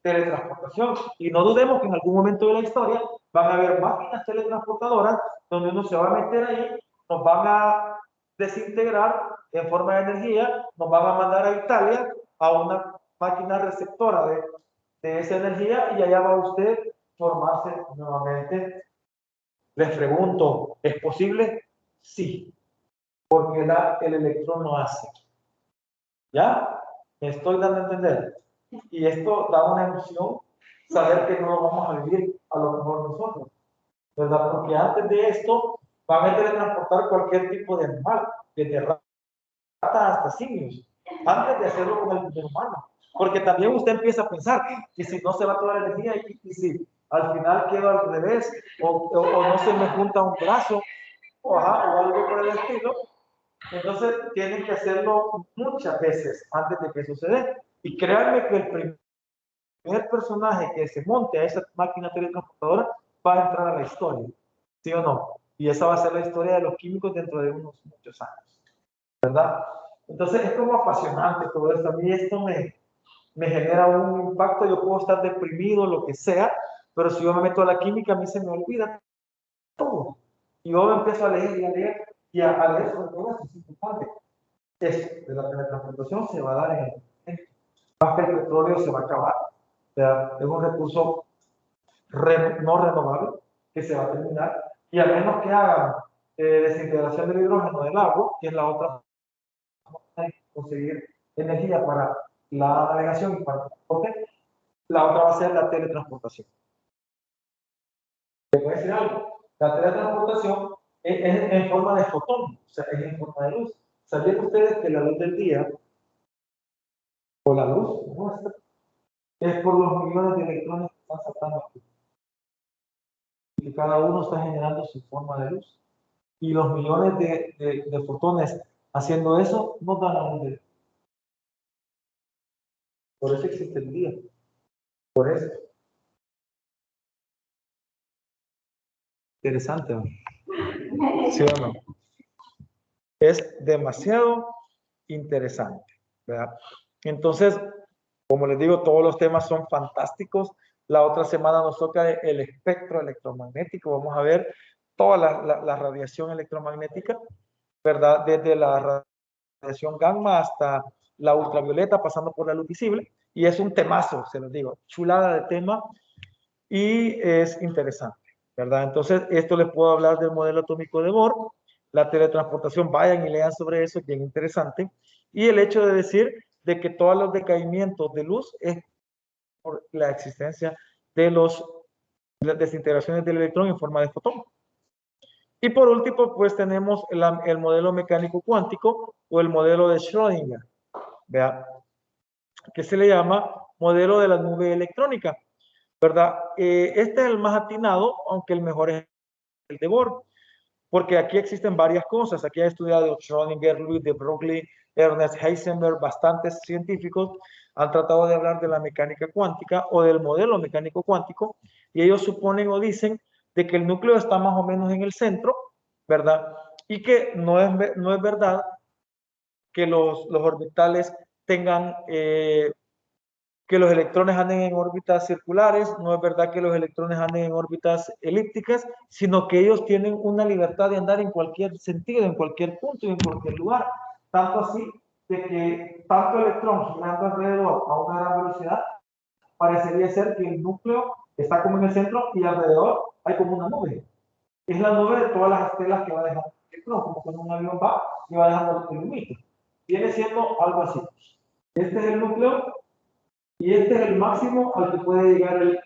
Teletransportación. Y no dudemos que en algún momento de la historia van a haber máquinas teletransportadoras donde uno se va a meter ahí, nos van a desintegrar en forma de energía, nos van a mandar a Italia a una máquina receptora de esa energía y allá va usted a formarse nuevamente. Les pregunto, ¿es posible? Sí, porque el electrón lo hace. ¿Ya? ¿Me estoy dando a entender? Y esto da una emoción, saber que no lo vamos a vivir a lo mejor nosotros, ¿verdad? Porque antes de esto van a teletransportar cualquier tipo de animal, desde ratas hasta simios, antes de hacerlo con el ser humano. Porque también usted empieza a pensar que si no se va toda la energía y si al final quedo al revés o no se me junta un brazo o algo por el estilo, entonces tienen que hacerlo muchas veces antes de que suceda. Y créanme que el primer personaje que se monte a esa máquina teletransportadora va a entrar a la historia, ¿sí o no? Y esa va a ser la historia de los químicos dentro de unos muchos años, ¿verdad? Entonces es como apasionante todo esto. A mí esto me genera un impacto. Yo puedo estar deprimido, lo que sea, pero si yo me meto a la química, a mí se me olvida todo. Y yo empiezo a leer y a leer y a leer sobre todo esto. Es importante. Eso de la teletransportación se va a dar en el momento. Más que el petróleo se va a acabar. O sea, es un recurso no renovable que se va a terminar. Y a menos que hagan desintegración del hidrógeno del agua, que es la otra forma de conseguir energía para la navegación y para el transporte, la otra va a ser la teletransportación. ¿Te puedo decir algo? La teletransportación es en forma de fotón, o sea, es en forma de luz. ¿Sabían ustedes que la luz del día, o la luz nuestra, es por los millones de electrones que están saltando aquí? Y cada uno está generando su forma de luz. Y los millones de fotones haciendo eso no dan la luz del día. Por eso existe el día. Por eso. Interesante, ¿no? ¿Sí o no? Es demasiado interesante, ¿verdad? Entonces, como les digo, todos los temas son fantásticos. La otra semana nos toca el espectro electromagnético. Vamos a ver toda la radiación electromagnética, ¿verdad? Desde la radiación gamma hasta la ultravioleta, pasando por la luz visible. Y es un temazo, se los digo, chulada de tema y es interesante, ¿verdad? Entonces, esto les puedo hablar del modelo atómico de Bohr, la teletransportación, vayan y lean sobre eso, es bien interesante. Y el hecho de decir de que todos los decaimientos de luz es por la existencia de las desintegraciones del electrón en forma de fotón. Y por último, pues tenemos el modelo mecánico cuántico o el modelo de Schrödinger, ¿vea? Que se le llama modelo de la nube electrónica, ¿verdad? Este es el más atinado, aunque el mejor es el de Bohr, porque aquí existen varias cosas. Aquí ha estudiado Schrödinger, Louis de Broglie, Ernest Heisenberg, bastantes científicos han tratado de hablar de la mecánica cuántica o del modelo mecánico cuántico, y ellos suponen o dicen de que el núcleo está más o menos en el centro, ¿verdad? Y que no es verdad que los orbitales tengan, que los electrones anden en órbitas circulares, no es verdad que los electrones anden en órbitas elípticas, sino que ellos tienen una libertad de andar en cualquier sentido, en cualquier punto y en cualquier lugar. Tanto así de que tanto electrón girando alrededor a una gran velocidad, parecería ser que el núcleo está como en el centro y alrededor hay como una nube. Es la nube de todas las estelas que va dejando el electrón, como cuando un avión va y va dejando el límite. Viene siendo algo así. Este es el núcleo y este es el máximo al que puede llegar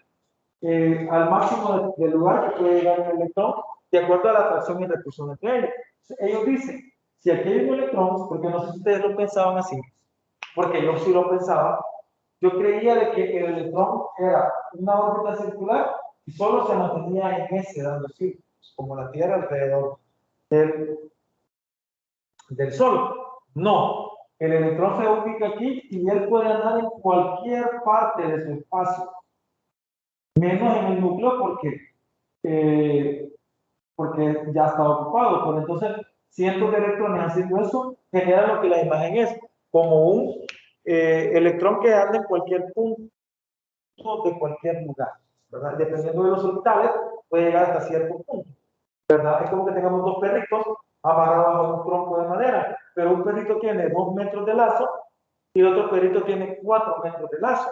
al máximo del lugar que puede llegar el electrón, de acuerdo a la atracción y repulsión entre ellos. Ellos dicen, si aquí hay un electrón, porque no sé si ustedes lo pensaban así, porque yo sí lo pensaba, yo creía de que el electrón era una órbita circular y solo se mantenía en ese dando círculos, como la Tierra alrededor del Sol. No, el electrón se ubica aquí y él puede andar en cualquier parte de su espacio, menos en el núcleo porque ya está ocupado. Pues entonces, cientos de electrones haciendo eso genera lo que la imagen es, como un electrón que anda en cualquier punto de cualquier lugar, ¿verdad? Dependiendo de los orbitales, puede llegar hasta cierto punto, ¿verdad? Es como que tengamos dos perritos amarrados a un tronco de madera, pero un perrito tiene 2 metros de lazo y el otro perrito tiene 4 metros de lazo.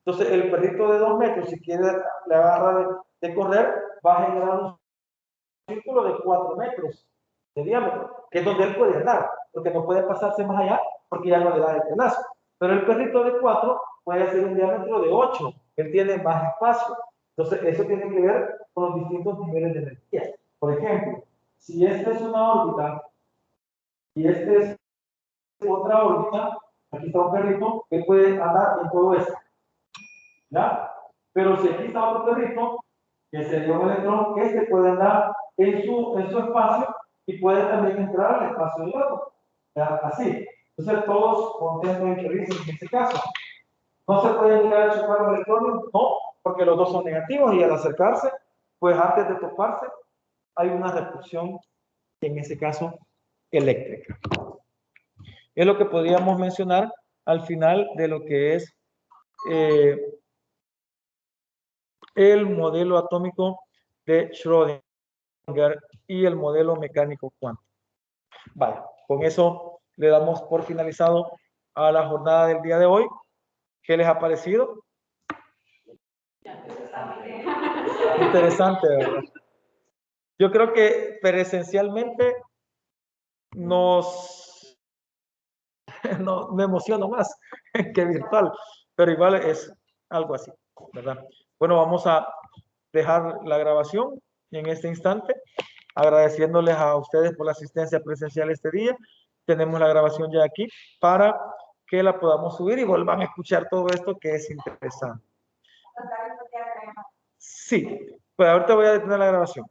Entonces, el perrito de 2 metros, si quiere le agarra de correr, va a generar un círculo de 4 metros de diámetro, que es donde él puede andar, porque no puede pasarse más allá, porque ya no le da el pedazo. Pero el perrito de 4 puede hacer un diámetro de 8, él tiene más espacio. Entonces, eso tiene que ver con los distintos niveles de energía. Por ejemplo, si esta es una órbita y esta es otra órbita, aquí está un perrito, él puede andar en todo esto, ¿ya? Pero si aquí está otro perrito, que sería un electrón, este puede andar en su espacio y puede también entrar al espacio del otro, ¿ya? Así. Entonces, todos contentos y felices en este caso. ¿No se puede llegar a chocar los electrones? No, porque los dos son negativos y al acercarse, pues antes de toparse, hay una repulsión, en ese caso, eléctrica. Es lo que podríamos mencionar al final de lo que es el modelo atómico de Schrödinger y el modelo mecánico cuántico. Vale, con eso le damos por finalizado a la jornada del día de hoy. ¿Qué les ha parecido? Interesante, ¿verdad? Yo creo que presencialmente me emociono más que virtual, pero igual es algo así, ¿verdad? Bueno, vamos a dejar la grabación en este instante, agradeciéndoles a ustedes por la asistencia presencial este día. Tenemos la grabación ya aquí para que la podamos subir y vuelvan a escuchar todo esto que es interesante. Sí, pues ahorita voy a detener la grabación.